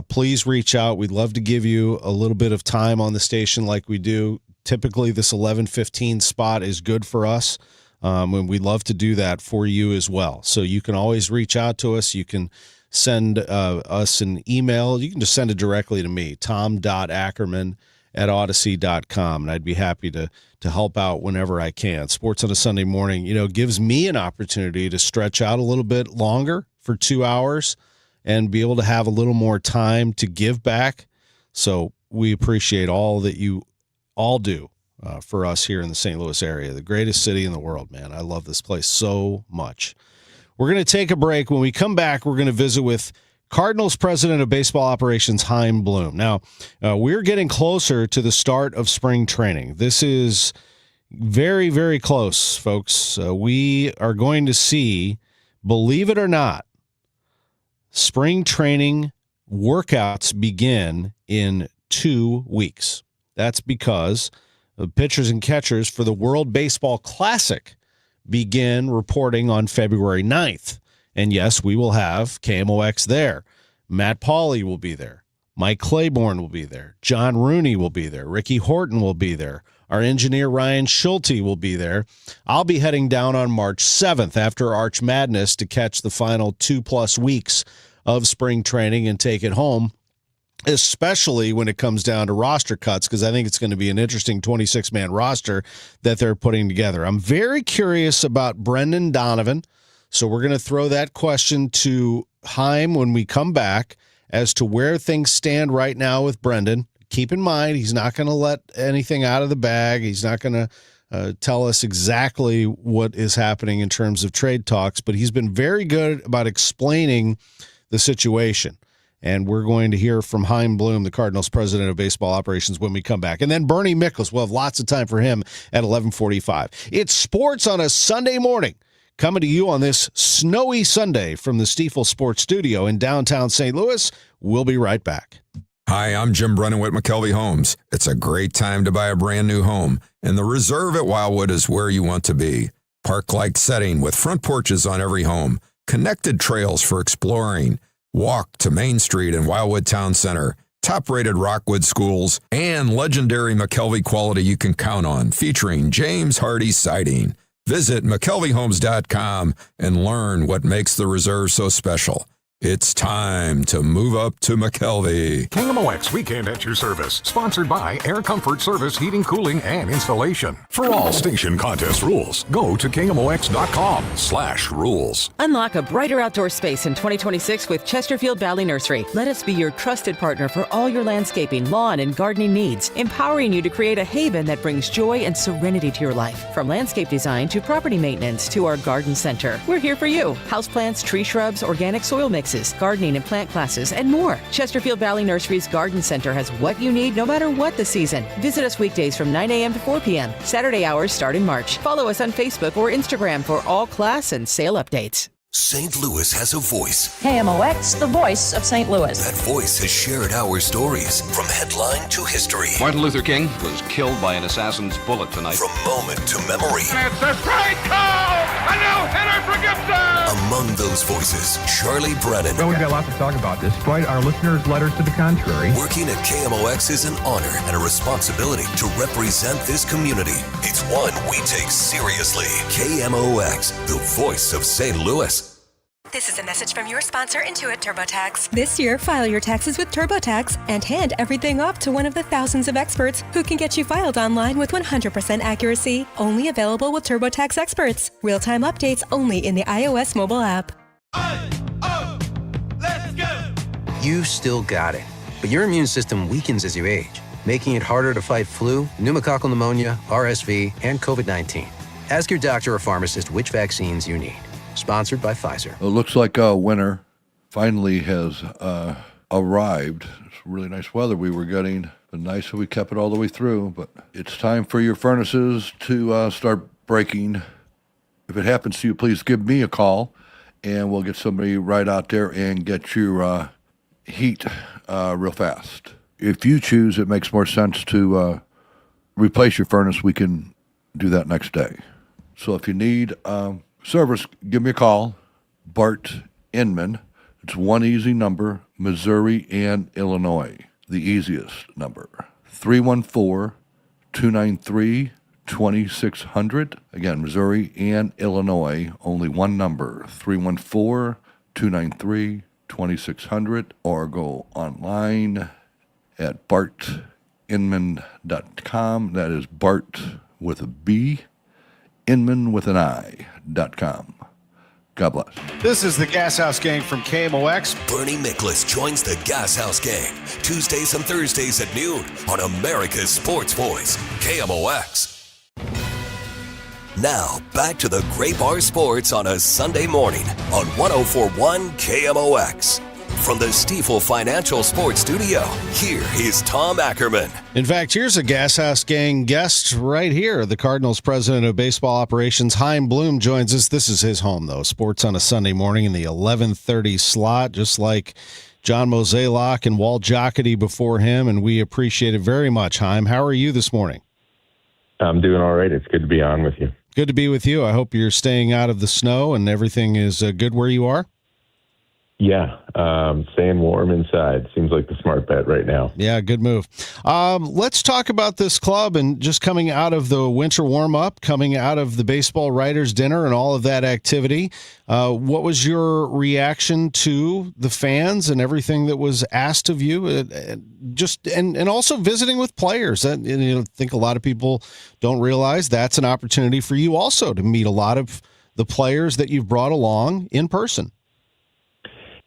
please reach out. We'd love to give you a little bit of time on the station like we do. Typically, this 11:15 spot is good for us, and we'd love to do that for you as well. So you can always reach out to us. You can send us an email. You can just send it directly to me, tom.ackerman@odyssey.com, and I'd be happy to help out whenever I can. Sports on a Sunday morning, gives me an opportunity to stretch out a little bit longer for 2 hours and be able to have a little more time to give back. So we appreciate all that you all do for us here in the St. Louis area. The greatest city in the world, man. I love this place so much. We're going to take a break. When we come back, we're going to visit with Cardinals president of baseball operations, Chaim Bloom. Now, we're getting closer to the start of spring training. This is very, very close, folks. We are going to see, believe it or not, spring training workouts begin in 2 weeks. That's because the pitchers and catchers for the World Baseball Classic begin reporting on February 9th. And yes, we will have KMOX there. Matt Pauley will be there. Mike Claiborne will be there. John Rooney will be there. Ricky Horton will be there. Our engineer Ryan Schulte will be there. I'll be heading down on March 7th after Arch Madness to catch the final 2+ weeks of spring training and take it home, especially when it comes down to roster cuts, because I think it's going to be an interesting 26-man roster that they're putting together. I'm very curious about Brendan Donovan, so we're going to throw that question to Chaim when we come back as to where things stand right now with Brendan. Keep in mind, he's not going to let anything out of the bag. He's not going to tell us exactly what is happening in terms of trade talks, but he's been very good about explaining the situation. And we're going to hear from Chaim Bloom, the Cardinals president of baseball operations, when we come back. And then Bernie Miklasz, we'll have lots of time for him at 11:45. It's sports on a Sunday morning, coming to you on this snowy Sunday from the Stifel Sports Studio in downtown St. Louis. We'll be right back. Hi, I'm Jim Brennan with McKelvey Homes. It's a great time to buy a brand new home, and the Reserve at Wildwood is where you want to be. Park-like setting with front porches on every home, connected trails for exploring, walk to Main Street and Wildwood Town Center, top-rated Rockwood schools, and legendary McKelvey quality you can count on, featuring James Hardy siding. Visit McKelveyHomes.com and learn what makes the Reserve so special. It's time to move up to McKelvey. KMOX Weekend at your service. Sponsored by Air Comfort Service Heating, Cooling, and Installation. For all station contest rules, go to KMOX.com/rules. Unlock a brighter outdoor space in 2026 with Chesterfield Valley Nursery. Let us be your trusted partner for all your landscaping, lawn, and gardening needs, empowering you to create a haven that brings joy and serenity to your life. From landscape design to property maintenance to our garden center, we're here for you. Houseplants, tree shrubs, organic soil mixes, gardening and plant classes, and more. Chesterfield Valley Nursery's Garden Center has what you need no matter what the season. Visit us weekdays from 9 a.m. to 4 p.m. Saturday hours start in March. Follow us on Facebook or Instagram for all class and sale updates. St. Louis has a voice. KMOX, the voice of St. Louis. That voice has shared our stories from headline to history. Martin Luther King was killed by an assassin's bullet tonight. From moment to memory. And it's a strike call! A no-hitter for Gibson! Among those voices, Charlie Brennan. Well, we've got lots to talk about, despite our listeners' letters to the contrary. Working at KMOX is an honor and a responsibility to represent this community. It's one we take seriously. KMOX, the voice of St. Louis. This is a message from your sponsor, Intuit TurboTax. This year, file your taxes with TurboTax and hand everything off to one of the thousands of experts who can get you filed online with 100% accuracy. Only available with TurboTax experts. Real-time updates only in the iOS mobile app. Let's go! You still got it, but your immune system weakens as you age, making it harder to fight flu, pneumococcal pneumonia, RSV, and COVID-19. Ask your doctor or pharmacist which vaccines you need. Sponsored by Pfizer. It looks like winter finally has arrived. It's really nice weather we were getting. Been nice if we kept it all the way through, but it's time for your furnaces to start breaking. If it happens to you, please give me a call, and we'll get somebody right out there and get your heat real fast. If you choose, it makes more sense to replace your furnace. We can do that next day. So if you need service, give me a call. Bart Inman. It's one easy number, Missouri and Illinois. The easiest number. 314-293-2600. Again, Missouri and Illinois. Only one number. 314-293-2600. Or go online at bartinman.com. That is Bart with a B. Inman with an I.com. God bless. This is the Gas House Gang from KMOX. Bernie Miklasz joins the Gas House Gang Tuesdays and Thursdays at noon on America's Sports Voice, KMOX. Now, back to the Great Bar Sports on a Sunday morning on 104.1 KMOX. From the Stifel Financial Sports Studio, here is Tom Ackerman. In fact, here's a Gas House Gang guest right here. The Cardinals president of baseball operations, Chaim Bloom, joins us. This is his home, though. Sports on a Sunday morning in the 11:30 slot, just like John Mozeliak and Walt Jocketty before him, and we appreciate it very much. Chaim, how are you this morning? I'm doing all right. It's good to be on with you. Good to be with you. I hope you're staying out of the snow and everything is good where you are. Yeah, staying warm inside seems like the smart bet right now. Yeah, good move. Let's talk about this club and just coming out of the winter warm-up, coming out of the baseball writers' dinner and all of that activity. What was your reaction to the fans and everything that was asked of you? And also visiting with players. I think a lot of people don't realize that's an opportunity for you also to meet a lot of the players that you've brought along in person.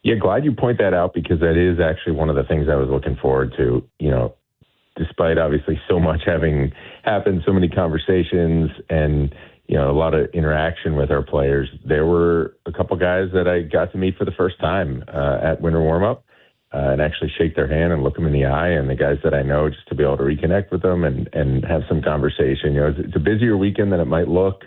Yeah, glad you point that out because that is actually one of the things I was looking forward to. You know, despite obviously so much having happened, so many conversations and, you know, a lot of interaction with our players, there were a couple guys that I got to meet for the first time at winter warm-up and actually shake their hand and look them in the eye. And the guys that I know, just to be able to reconnect with them and have some conversation. You know, it's a busier weekend than it might look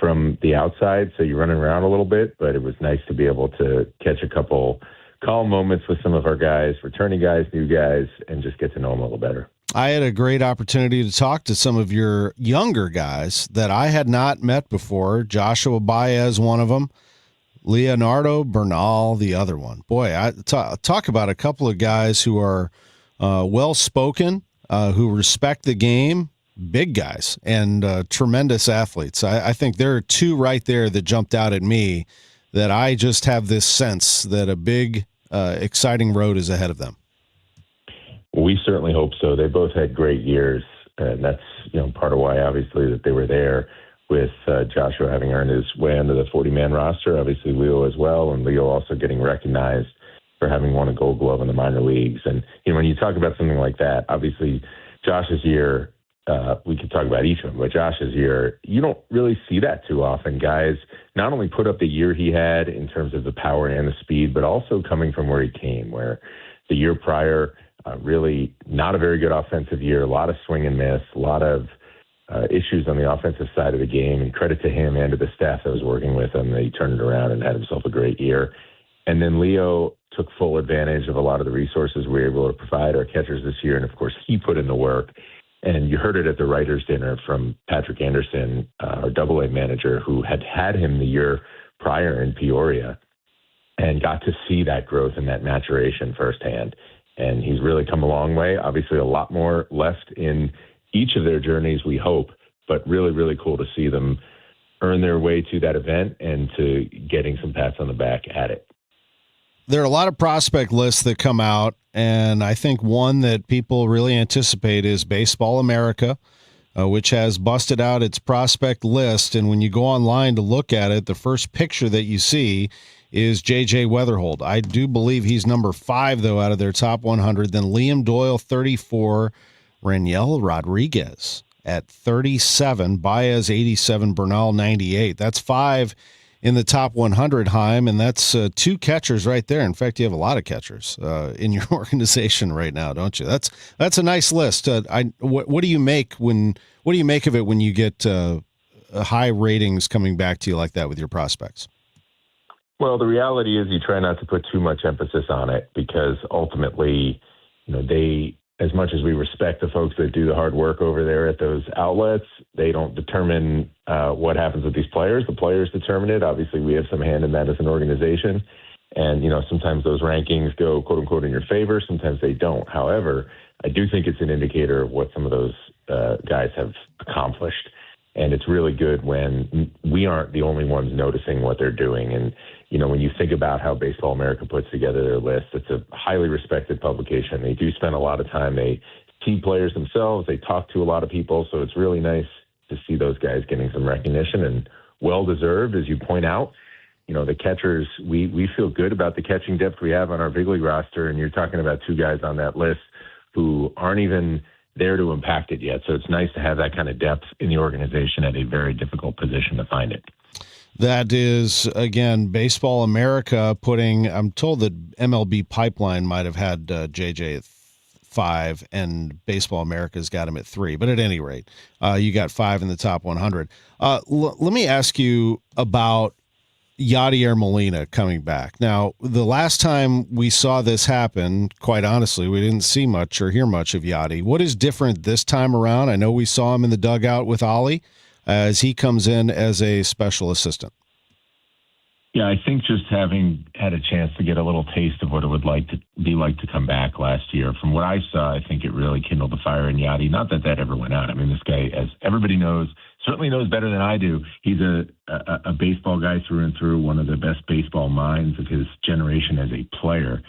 from the outside, so you're running around a little bit, but it was nice to be able to catch a couple calm moments with some of our guys, returning guys, new guys, and just get to know them a little better. I had a great opportunity to talk to some of your younger guys that I had not met before. Joshua Baez, one of them, Leonardo Bernal, the other one. Boy, I talk about a couple of guys who are well-spoken, who respect the game, big guys and tremendous athletes. I think there are two right there that jumped out at me that I just have this sense that a big, exciting road is ahead of them. We certainly hope so. They both had great years, and that's, you know, part of why obviously that they were there with Joshua having earned his way into the 40-man roster, obviously Leo as well, and Leo also getting recognized for having won a Gold Glove in the minor leagues. And, you know, when you talk about something like that, obviously Josh's year, we could talk about each of them, but Josh's year, you don't really see that too often. Guys not only put up the year he had in terms of the power and the speed, but also coming from where he came, where the year prior, really not a very good offensive year, a lot of swing and miss, a lot of issues on the offensive side of the game, and credit to him and to the staff that was working with him. They turned it around and had himself a great year. And then Leo took full advantage of a lot of the resources we were able to provide our catchers this year, and of course he put in the work. And you heard it at the writers' dinner from Patrick Anderson, our AA manager, who had him the year prior in Peoria and got to see that growth and that maturation firsthand. And he's really come a long way. Obviously, a lot more left in each of their journeys, we hope, but really, really cool to see them earn their way to that event and to getting some pats on the back at it. There are a lot of prospect lists that come out, and I think one that people really anticipate is Baseball America, which has busted out its prospect list. And when you go online to look at it, the first picture that you see is J.J. Weatherholt. I do believe he's number 5, though, out of their top 100. Then Liam Doyle, 34, Raniel Rodriguez at 37, Baez, 87, Bernal, 98. That's 5 in the top 100, Chaim, and that's 2 catchers right there. In fact, you have a lot of catchers in your organization right now, don't you? That's a nice list. What do you make of it when you get high ratings coming back to you like that with your prospects? Well, the reality is you try not to put too much emphasis on it because ultimately, you know, they, as much as we respect the folks that do the hard work over there at those outlets, they don't determine what happens with these players. The players determine it. Obviously, we have some hand in that as an organization. And, you know, sometimes those rankings go, quote unquote, in your favor. Sometimes they don't. However, I do think it's an indicator of what some of those guys have accomplished. And it's really good when we aren't the only ones noticing what they're doing. And, you know, when you think about how Baseball America puts together their list, it's a highly respected publication. They do spend a lot of time. They see players themselves. They talk to a lot of people. So it's really nice to see those guys getting some recognition and well-deserved, as you point out. the catchers, we feel good about the catching depth we have on our big league roster, and you're talking about two guys on that list who aren't even there to impact it yet. So it's nice to have that kind of depth in the organization at a very difficult position to find it. That is, again, Baseball America putting, I'm told that MLB Pipeline might have had JJ at 5 and Baseball America's got him at 3. But at any rate, you got 5 in the top 100. Let me ask you about Yadier Molina coming back. Now, the last time we saw this happen, quite honestly, we didn't see much or hear much of Yadi. What is different this time around? I know we saw him in the dugout with Ollie as he comes in as a special assistant. Yeah, I think just having had a chance to get a little taste of what it would be like to come back last year, from what I saw, I think it really kindled the fire in Yadi. Not that ever went out. I mean, this guy, as everybody knows, certainly knows better than I do. He's a baseball guy through and through, one of the best baseball minds of his generation as a player.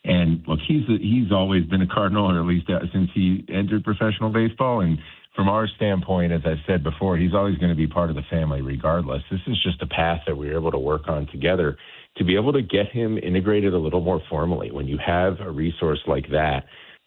And look, he's always been a Cardinal, or at least since he entered professional baseball. And from our standpoint, as I've said before, he's always going to be part of the family regardless. This is just a path that we were able to work on together to be able to get him integrated a little more formally. When you have a resource like that,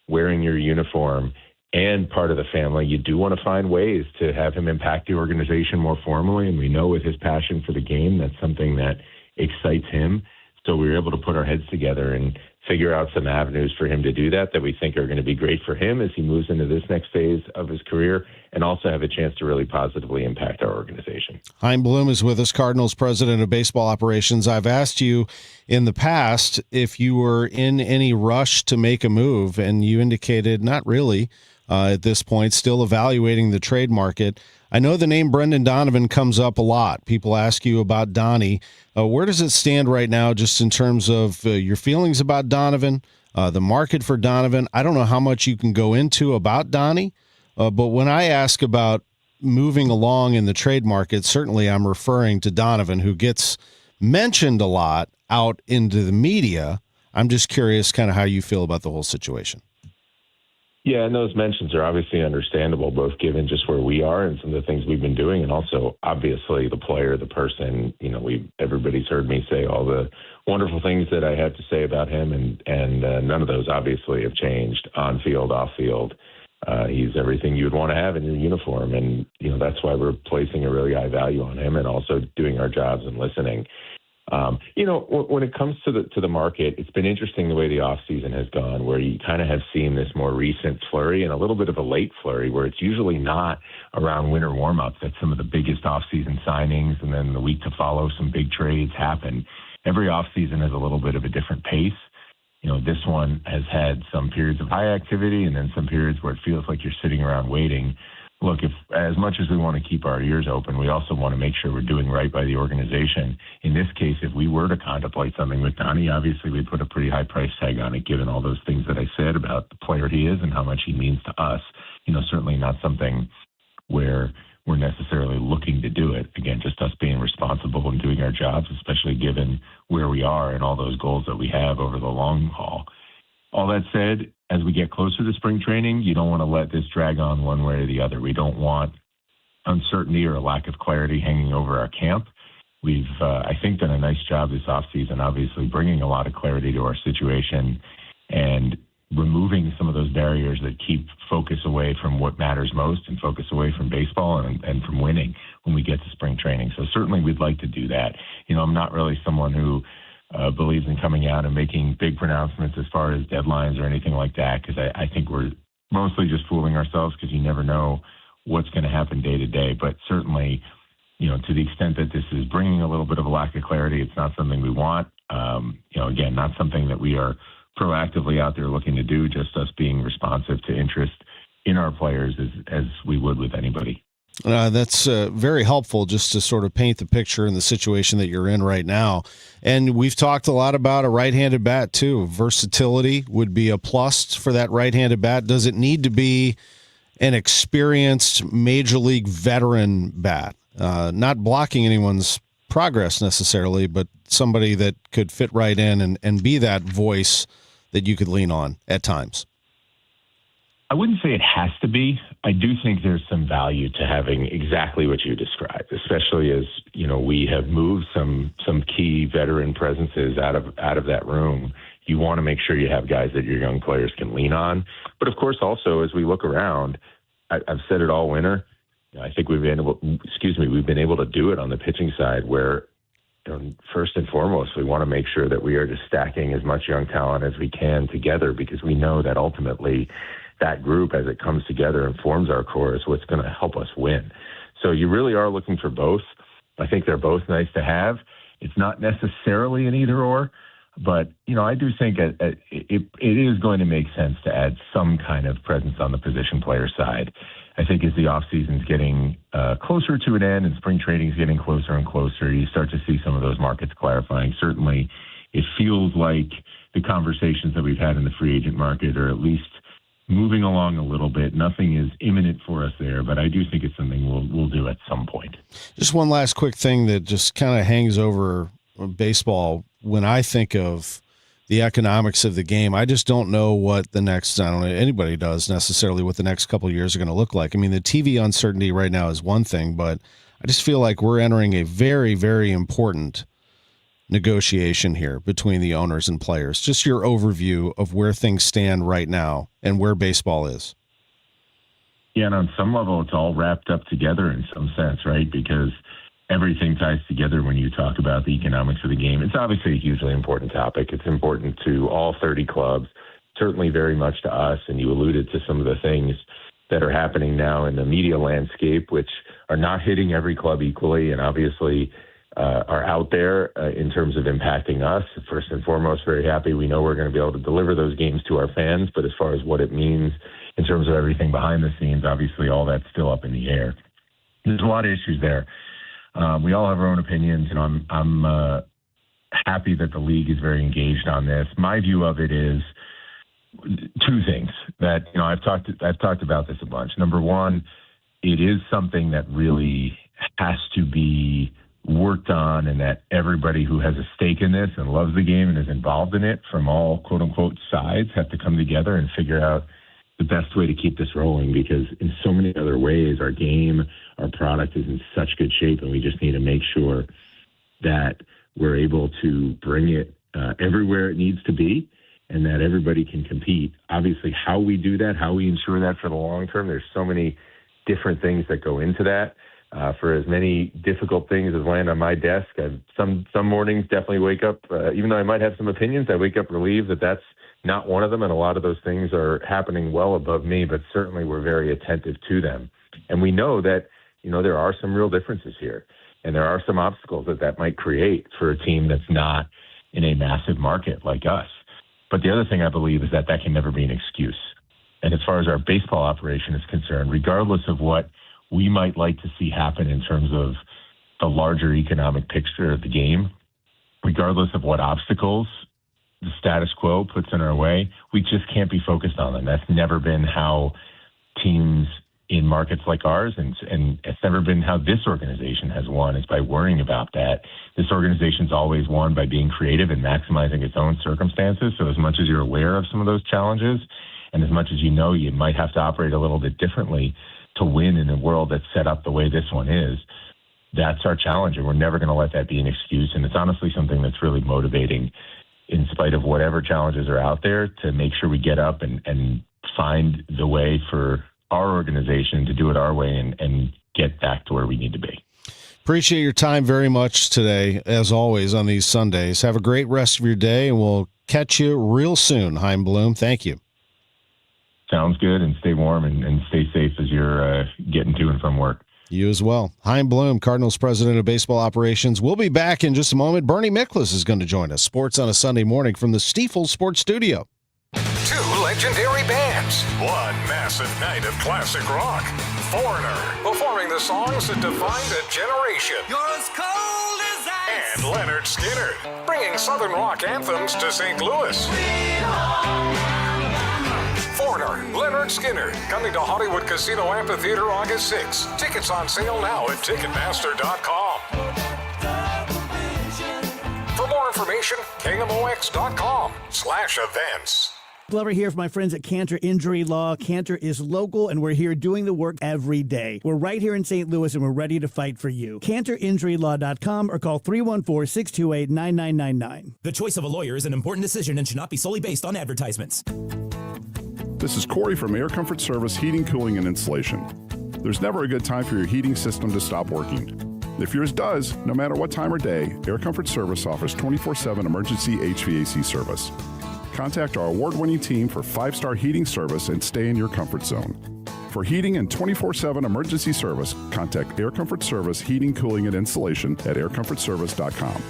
wearing your uniform and part of the family, you do want to find ways to have him impact the organization more formally. And we know with his passion for the game, that's something that excites him. So we were able to put our heads together and figure out some avenues for him to do that we think are going to be great for him as he moves into this next phase of his career, and also have a chance to really positively impact our organization. Chaim Bloom is with us, Cardinals president of baseball operations. I've asked you in the past if you were in any rush to make a move, and you indicated not really at this point, still evaluating the trade market. I know the name Brendan Donovan comes up a lot. People ask you about Donnie. Where does it stand right now just in terms of your feelings about Donovan, the market for Donovan? I don't know how much you can go into about Donnie, but when I ask about moving along in the trade market, certainly I'm referring to Donovan, who gets mentioned a lot out into the media. I'm just curious kind of how you feel about the whole situation. Yeah, and those mentions are obviously understandable, both given just where we are and some of the things we've been doing, and also obviously the player, the person. Everybody's heard me say all the wonderful things that I have to say about him, and none of those obviously have changed on field, off field. He's everything you'd want to have in your uniform, and that's why we're placing a really high value on him, and also doing our jobs and listening. When it comes to the market, it's been interesting the way the offseason has gone, where you kind of have seen this more recent flurry and a little bit of a late flurry, where it's usually not around winter warmups that some of the biggest offseason signings, and then the week to follow some big trades happen. Every offseason has a little bit of a different pace. This one has had some periods of high activity and then some periods where it feels like you're sitting around waiting. Look, if as much as we want to keep our ears open, we also want to make sure we're doing right by the organization. In this case, if we were to contemplate something with Donnie, obviously we'd put a pretty high price tag on it, given all those things that I said about the player he is and how much he means to us. Certainly not something where we're necessarily looking to do it. Again, just us being responsible and doing our jobs, especially given where we are and all those goals that we have over the long haul. All that said, as we get closer to spring training, you don't want to let this drag on one way or the other. We don't want uncertainty or a lack of clarity hanging over our camp. We've, I think, done a nice job this offseason, obviously bringing a lot of clarity to our situation and removing some of those barriers that keep focus away from what matters most and focus away from baseball and from winning when we get to spring training. So certainly we'd like to do that. I'm not really someone who believes in coming out and making big pronouncements as far as deadlines or anything like that, because I think we're mostly just fooling ourselves, because you never know what's going to happen day to day. But certainly, to the extent that this is bringing a little bit of a lack of clarity, it's not something we want. Again, not something that we are proactively out there looking to do, just us being responsive to interest in our players as we would with anybody. That's very helpful just to sort of paint the picture in the situation that you're in right now. And we've talked a lot about a right-handed bat too. Versatility would be a plus for that right-handed bat. Does it need to be an experienced major league veteran bat? Not blocking anyone's progress necessarily, but somebody that could fit right in and be that voice that you could lean on at times. I wouldn't say it has to be. I do think there's some value to having exactly what you described, especially as, we have moved some key veteran presences out of that room. You want to make sure you have guys that your young players can lean on. But of course, also, as we look around, I've said it all winter. I think we've been able to do it on the pitching side where, first and foremost, we want to make sure that we are just stacking as much young talent as we can together, because we know that ultimately that group, as it comes together and forms our core, is what's going to help us win. So you really are looking for both. I think they're both nice to have. It's not necessarily an either or, but, I do think it is going to make sense to add some kind of presence on the position player side. I think as the offseason's getting closer to an end and spring training is getting closer and closer, you start to see some of those markets clarifying. Certainly, it feels like the conversations that we've had in the free agent market are at least moving along a little bit. Nothing is imminent for us there, but I do think it's something we'll do at some point. Just one last quick thing that just kind of hangs over baseball. When I think of the economics of the game, I just don't know what the next, I don't know, anybody does necessarily, what the next couple of years are going to look like. I mean, the TV uncertainty right now is one thing, but I just feel like we're entering a very, very important negotiation here between the owners and players. Just your overview of where things stand right now and where baseball is. Yeah, and on some level, it's all wrapped up together in some sense, right? Because everything ties together when you talk about the economics of the game. It's obviously a hugely important topic. It's important to all 30 clubs, certainly very much to us. And you alluded to some of the things that are happening now in the media landscape, which are not hitting every club equally and obviously are out there in terms of impacting us. First and foremost, very happy. We know we're going to be able to deliver those games to our fans. But as far as what it means in terms of everything behind the scenes, obviously all that's still up in the air. There's a lot of issues there. We all have our own opinions, and I'm happy that the league is very engaged on this. My view of it is two things that, I've talked about this a bunch. Number one, it is something that really has to be worked on, and that everybody who has a stake in this and loves the game and is involved in it from all quote unquote sides have to come together and figure out the best way to keep this rolling, because in so many other ways, our game, our product is in such good shape, and we just need to make sure that we're able to bring it everywhere it needs to be and that everybody can compete. Obviously, how we do that, how we ensure that for the long term, there's so many different things that go into that. For as many difficult things as land on my desk, some mornings definitely wake up, even though I might have some opinions, I wake up relieved that that's not one of them, and a lot of those things are happening well above me, but certainly we're very attentive to them. And we know that, there are some real differences here, and there are some obstacles that might create for a team that's not in a massive market like us. But the other thing I believe is that can never be an excuse. And as far as our baseball operation is concerned, regardless of what we might like to see happen in terms of the larger economic picture of the game, regardless of what obstacles the status quo puts in our way, we just can't be focused on them. That's never been how teams in markets like ours, and it's never been how this organization has won, is by worrying about that. This organization's always won by being creative and maximizing its own circumstances. So as much as you're aware of some of those challenges, and as much as you might have to operate a little bit differently to win in a world that's set up the way this one is, that's our challenge, and we're never going to let that be an excuse. And it's honestly something that's really motivating, in spite of whatever challenges are out there, to make sure we get up and find the way for our organization to do it our way and get back to where we need to be. Appreciate your time very much today, as always, on these Sundays. Have a great rest of your day, and we'll catch you real soon, Chaim Bloom. Thank you. Sounds good, and stay warm and stay safe as you're getting to and from work. You as well. Chaim Bloom, Cardinals president of baseball operations. We'll be back in just a moment. Bernie Miklasz is going to join us. Sports on a Sunday morning from the Stifel Sports Studio. Two legendary bands. One massive night of classic rock. Foreigner, performing the songs that defined a generation. You're as cold as ice. And Leonard Skinner, bringing Southern rock anthems to St. Louis. Foreigner, Leonard Skinner, coming to Hollywood Casino Amphitheater August 6. Tickets on sale now at Ticketmaster.com. For more information, KMOX.com/events. Glover here for my friends at Cantor Injury Law. Cantor is local, and we're here doing the work every day. We're right here in St. Louis, and we're ready to fight for you. CantorInjuryLaw.com or call 314-628-9999. The choice of a lawyer is an important decision and should not be solely based on advertisements. This is Corey from Air Comfort Service Heating, Cooling, and Insulation. There's never a good time for your heating system to stop working. If yours does, no matter what time or day, Air Comfort Service offers 24/7 emergency HVAC service. Contact our award-winning team for 5-star heating service and stay in your comfort zone. For heating and 24/7 emergency service, contact Air Comfort Service Heating, Cooling, and Insulation at aircomfortservice.com.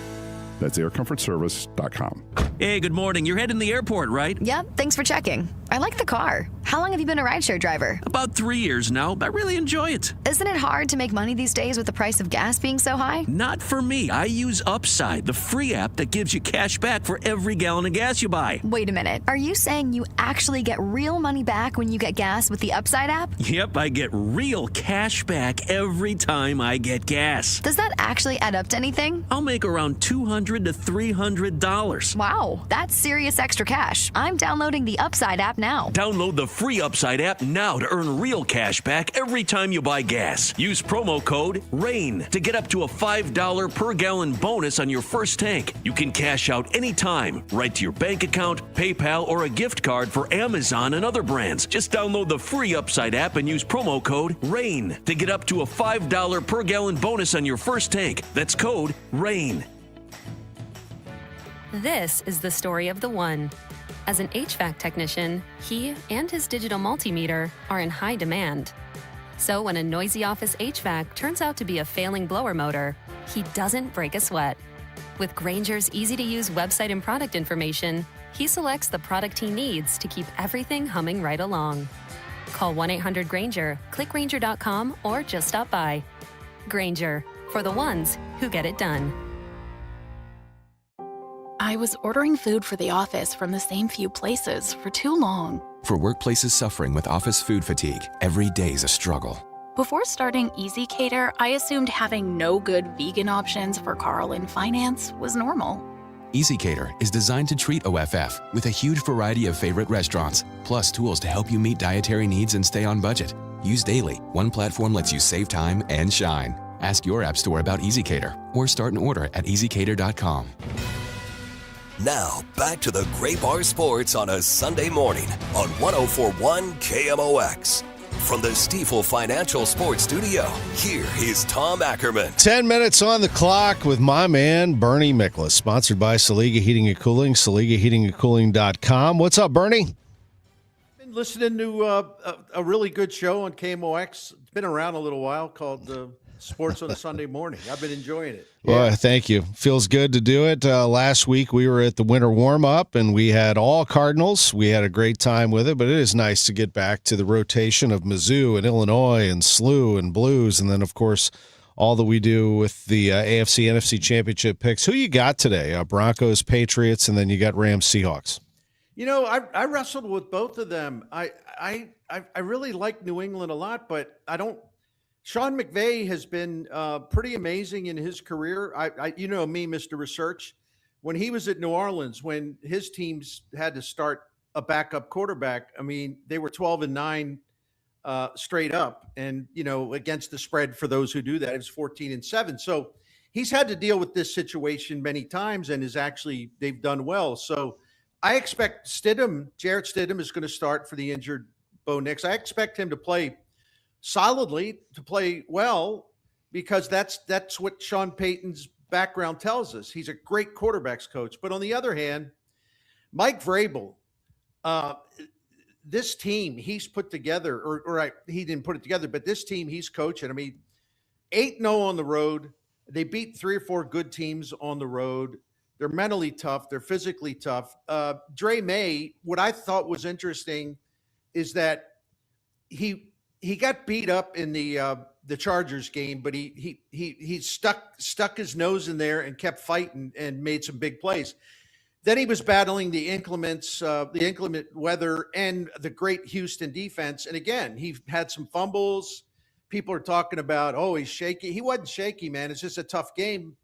That's aircomfortservice.com. Hey, good morning. You're heading to the airport, right? Yep, thanks for checking. I like the car. How long have you been a rideshare driver? About 3 years now. I really enjoy it. Isn't it hard to make money these days with the price of gas being so high? Not for me. I use Upside, the free app that gives you cash back for every gallon of gas you buy. Wait a minute. Are you saying you actually get real money back when you get gas with the Upside app? Yep, I get real cash back every time I get gas. Does that actually add up to anything? I'll make around $200 to $300. Wow, that's serious extra cash. I'm downloading the Upside app now. Download the free Upside app now to earn real cash back every time you buy gas. Use promo code RAIN to get up to a $5 per gallon bonus on your first tank. You can cash out anytime, right to your bank account, PayPal, or a gift card for Amazon and other brands. Just download the free Upside app and use promo code RAIN to get up to a $5 per gallon bonus on your first tank. That's code RAIN. This is the story of the one. As an HVAC technician, he and his digital multimeter are in high demand. So when a noisy office HVAC turns out to be a failing blower motor, he doesn't break a sweat. With Grainger's easy-to-use website and product information, he selects the product he needs to keep everything humming right along. Call 1-800-GRAINGER, click Grainger.com, or just stop by. Grainger, for the ones who get it done. I was ordering food for the office from the same few places for too long. For workplaces suffering with office food fatigue, every day's a struggle. Before starting Easy Cater, I assumed having no good vegan options for Carl in finance was normal. Easy Cater is designed to treat OFF with a huge variety of favorite restaurants, plus tools to help you meet dietary needs and stay on budget. Used daily, one platform lets you save time and shine. Ask your app store about Easy Cater or start an order at easycater.com. Now, back to the Great Bar Sports on a Sunday morning on 104.1 KMOX. From the Stifel Financial Sports Studio, here is Tom Ackerman. 10 minutes on the clock with my man, Bernie Miklasz, sponsored by Saliga Heating and Cooling, SaligaHeatingandCooling.com. What's up, Bernie? Been listening to a really good show on KMOX. It's been around a little while, called Sports on a Sunday Morning. I've been enjoying it. Well, thank you. Feels good to do it. Last week we were at the winter warm-up, and we had all Cardinals. We had a great time with it, but it is nice to get back to the rotation of Mizzou and Illinois and SLU and Blues, and then, of course, all that we do with the AFC NFC Championship picks. Who you got today? Broncos, Patriots, and then you got Rams, Seahawks. You know, I wrestled with both of them. I really like New England a lot, but I don't. Sean McVay has been pretty amazing in his career. You know me, Mr. Research. When he was at New Orleans, when his teams had to start a backup quarterback, I mean, they were 12-9 straight up, and against the spread for those who do that, it was 14-7. So he's had to deal with this situation many times, and they've done well. So I expect Jarrett Stidham is going to start for the injured Bo Nix. I expect him to play solidly, to play well, because that's what Sean Payton's background tells us. He's a great quarterbacks coach. But on the other hand, Mike Vrabel, this team he's put together, or he didn't put it together, but this team he's coaching, 8-0 on the road. They beat 3 or 4 good teams on the road. They're mentally tough. They're physically tough. Dre May, what I thought was interesting is that he got beat up in the Chargers game, but he stuck his nose in there and kept fighting and made some big plays. Then he was battling the inclement weather and the great Houston defense. And again, he had some fumbles. People are talking about, he's shaky. He wasn't shaky, man. It's just a tough game.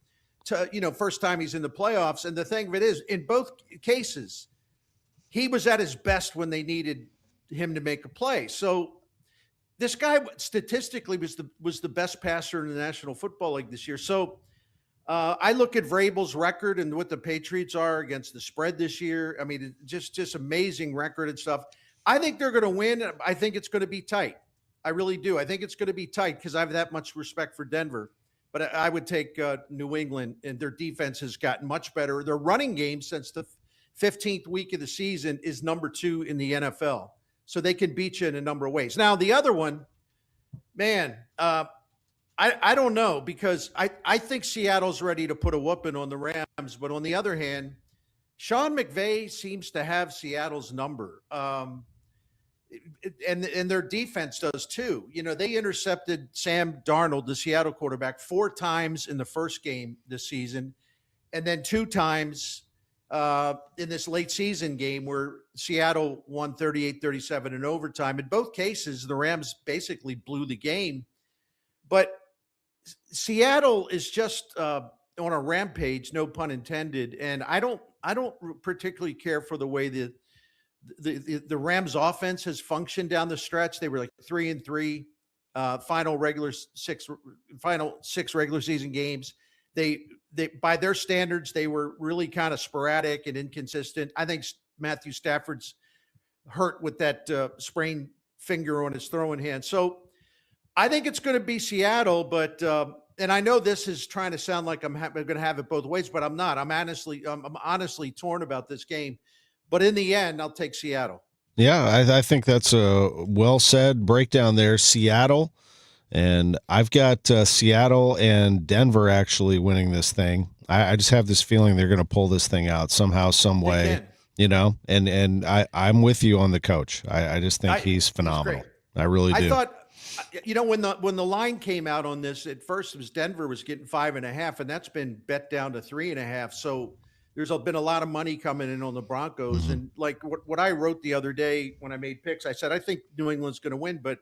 First time he's in the playoffs. And the thing of it is, in both cases, he was at his best when they needed him to make a play. So this guy statistically was the best passer in the National Football League this year. So I look at Vrabel's record and what the Patriots are against the spread this year. I mean, just amazing record and stuff. I think they're going to win. I think it's going to be tight. I really do. I think it's going to be tight because I have that much respect for Denver. But I would take New England, and their defense has gotten much better. Their running game since the 15th week of the season is number 2 in the NFL. So they can beat you in a number of ways. Now, the other one, man, I don't know, because I think Seattle's ready to put a whooping on the Rams. But on the other hand, Sean McVay seems to have Seattle's number. And their defense does too. You know, they intercepted Sam Darnold, the Seattle quarterback, 4 times in the first game this season, and then 2 times in this late season game where Seattle won 38-37 in overtime. In both cases, the Rams basically blew the game. But Seattle is just on a rampage, no pun intended. And I don't particularly care for the way the Rams offense has functioned down the stretch. They were like 3-3, final 6 regular season games. They by their standards, they were really kind of sporadic and inconsistent. I think Matthew Stafford's hurt with that sprained finger on his throwing hand. So I think it's going to be Seattle, but and I know this is trying to sound like I'm going to have it both ways, but I'm not. I'm honestly torn about this game. But in the end, I'll take Seattle. Yeah, I think that's a well-said breakdown there. Seattle, and I've got Seattle and Denver actually winning this thing. I just have this feeling they're going to pull this thing out somehow, some way, you know, and I'm with you on the coach. I just think he's phenomenal. I really do. I thought, you know, when the line came out on this, at first it was Denver was getting 5.5, and that's been bet down to 3.5. So there's been a lot of money coming in on the Broncos. And like what I wrote the other day when I made picks, I said, I think New England's going to win, but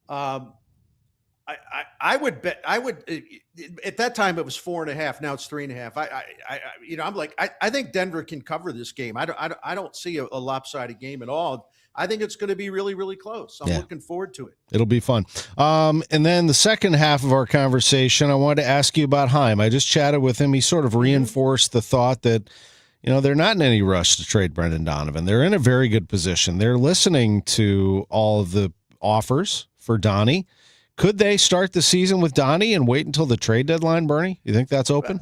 I would bet, at that time it was 4.5. Now it's 3.5. I'm like, I think Denver can cover this game. I don't see a lopsided game at all. I think it's going to be really, really close. I'm looking forward to it. It'll be fun. And then the second half of our conversation, I wanted to ask you about Chaim. I just chatted with him. He sort of reinforced the thought that, you know, they're not in any rush to trade Brendan Donovan. They're in a very good position. They're listening to all of the offers for Donnie. Could they start the season with Donnie and wait until the trade deadline, Bernie? You think that's open?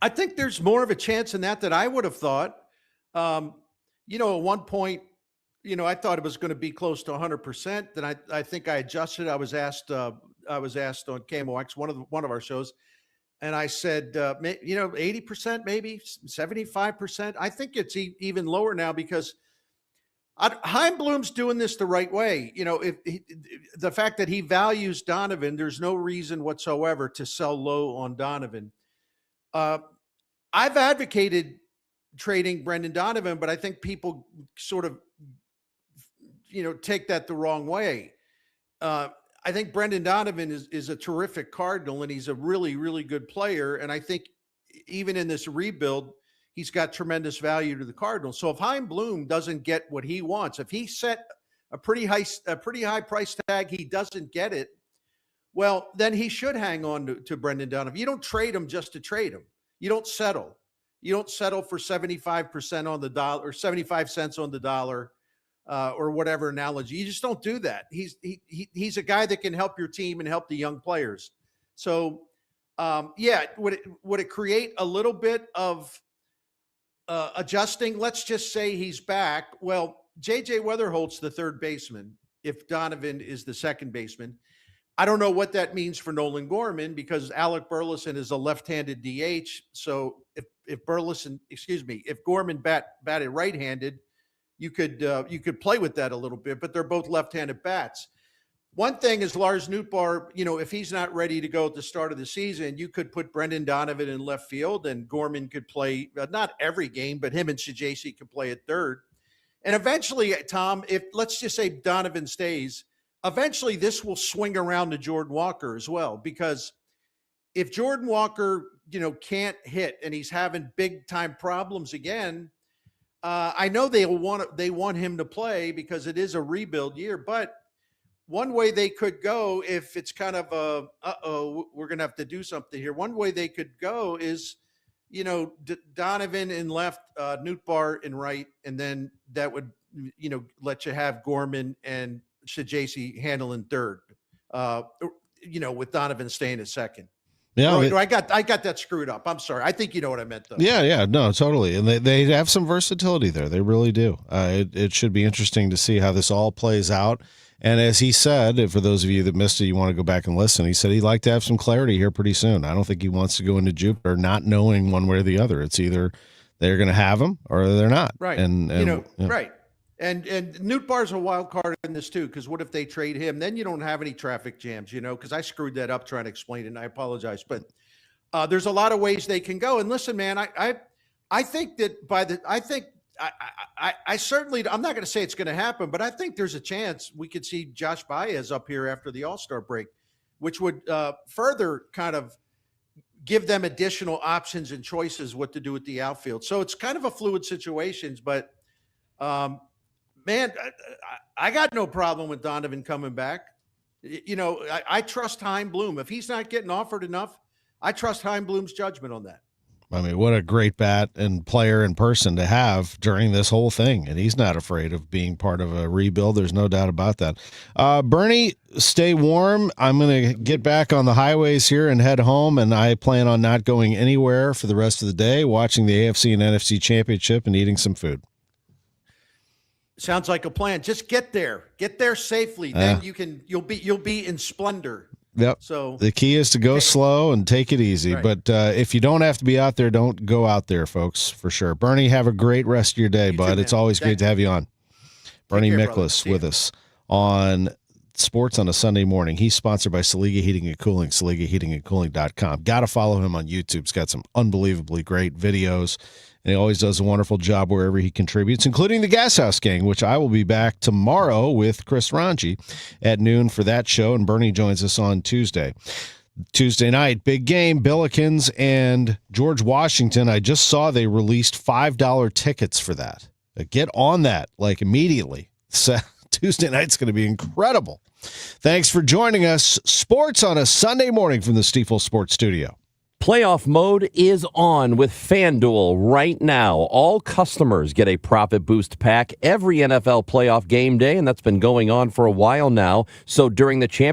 I think there's more of a chance in that I would have thought. You know, at one point, you know, I thought it was going to be close to 100%. Then I think I adjusted. I was asked on KMOX, one of our shows, and I said, 80%, maybe 75%. I think it's even lower now because Chaim Bloom's doing this the right way. You know, the fact that he values Donovan, there's no reason whatsoever to sell low on Donovan. I've advocated trading Brendan Donovan, but I think people sort of, you know, take that the wrong way. I think Brendan Donovan is a terrific Cardinal, and he's a really, really good player. And I think even in this rebuild, he's got tremendous value to the Cardinals. So if Chaim Bloom doesn't get what he wants, if he set a pretty high price tag, he doesn't get it, well, then he should hang on to Brendan Donovan. You don't trade him just to trade him. You don't settle. You don't settle for 75% on the dollar or 75 cents on the dollar. Or whatever analogy. You just don't do that. He's a guy that can help your team and help the young players. So, would it create a little bit of adjusting? Let's just say he's back. Well, J.J. Weatherholt's the third baseman if Donovan is the second baseman. I don't know what that means for Nolan Gorman because Alec Burleson is a left-handed DH. So if Gorman batted right-handed, you could play with that a little bit, but they're both left-handed bats. One thing is Lars Nootbaar, you know, if he's not ready to go at the start of the season, you could put Brendan Donovan in left field and Gorman could play, not every game, but him and Sajasi could play at third. And eventually, Tom, if let's just say Donovan stays, eventually this will swing around to Jordan Walker as well, because if Jordan Walker, you know, can't hit and he's having big time problems again, I know they want him to play because it is a rebuild year, but one way they could go, if it's kind of we're going to have to do something here. One way they could go is, Donovan in left, Newtbar in right, and then that would, let you have Gorman and Shajacy handle in third, with Donovan staying in second. Yeah, I got that screwed up. I'm sorry. I think you know what I meant, though. Yeah, no, totally. And they have some versatility there. They really do. It should be interesting to see how this all plays out. And as he said, for those of you that missed it, you want to go back and listen, he said he'd like to have some clarity here pretty soon. I don't think he wants to go into Jupiter not knowing one way or the other. It's either they're going to have him or they're not. Right. And right. And Newtbar's a wild card in this too, because what if they trade him? Then you don't have any traffic jams, because I screwed that up trying to explain it, and I apologize. But there's a lot of ways they can go. And listen, man, I think that I certainly, I'm not going to say it's going to happen, but I think there's a chance we could see Josh Baez up here after the All-Star break, which would further kind of give them additional options and choices what to do with the outfield. So it's kind of a fluid situation, but man, I got no problem with Donovan coming back. I trust Chaim Bloom. If he's not getting offered enough, I trust Chaim Bloom's judgment on that. I mean, what a great bat and player in person to have during this whole thing. And he's not afraid of being part of a rebuild. There's no doubt about that. Bernie, stay warm. I'm going to get back on the highways here and head home, and I plan on not going anywhere for the rest of the day, watching the AFC and NFC Championship and eating some food. Sounds like a plan. Just get there safely. Then you'll be in splendor. Yep. So the key is to go slow and take it easy. Right. But if you don't have to be out there, don't go out there, folks, for sure. Bernie, have a great rest of your day, bud. It's always great to have you on. Bernie Miklasz with us on Sports on a Sunday morning. He's sponsored by Saliga Heating and Cooling, SaligaHeatingandCooling.com. Got to follow him on YouTube. He's got some unbelievably great videos, and he always does a wonderful job wherever he contributes, including the Gas House Gang, which I will be back tomorrow with Chris Ranji at noon for that show, and Bernie joins us on Tuesday. Tuesday night, big game, Billikens and George Washington. I just saw they released $5 tickets for that. Get on that, immediately. So Tuesday night's going to be incredible. Thanks for joining us. Sports on a Sunday morning from the Stifel Sports Studio. Playoff mode is on with FanDuel right now. All customers get a profit boost pack every NFL playoff game day, and that's been going on for a while now. So during the championship,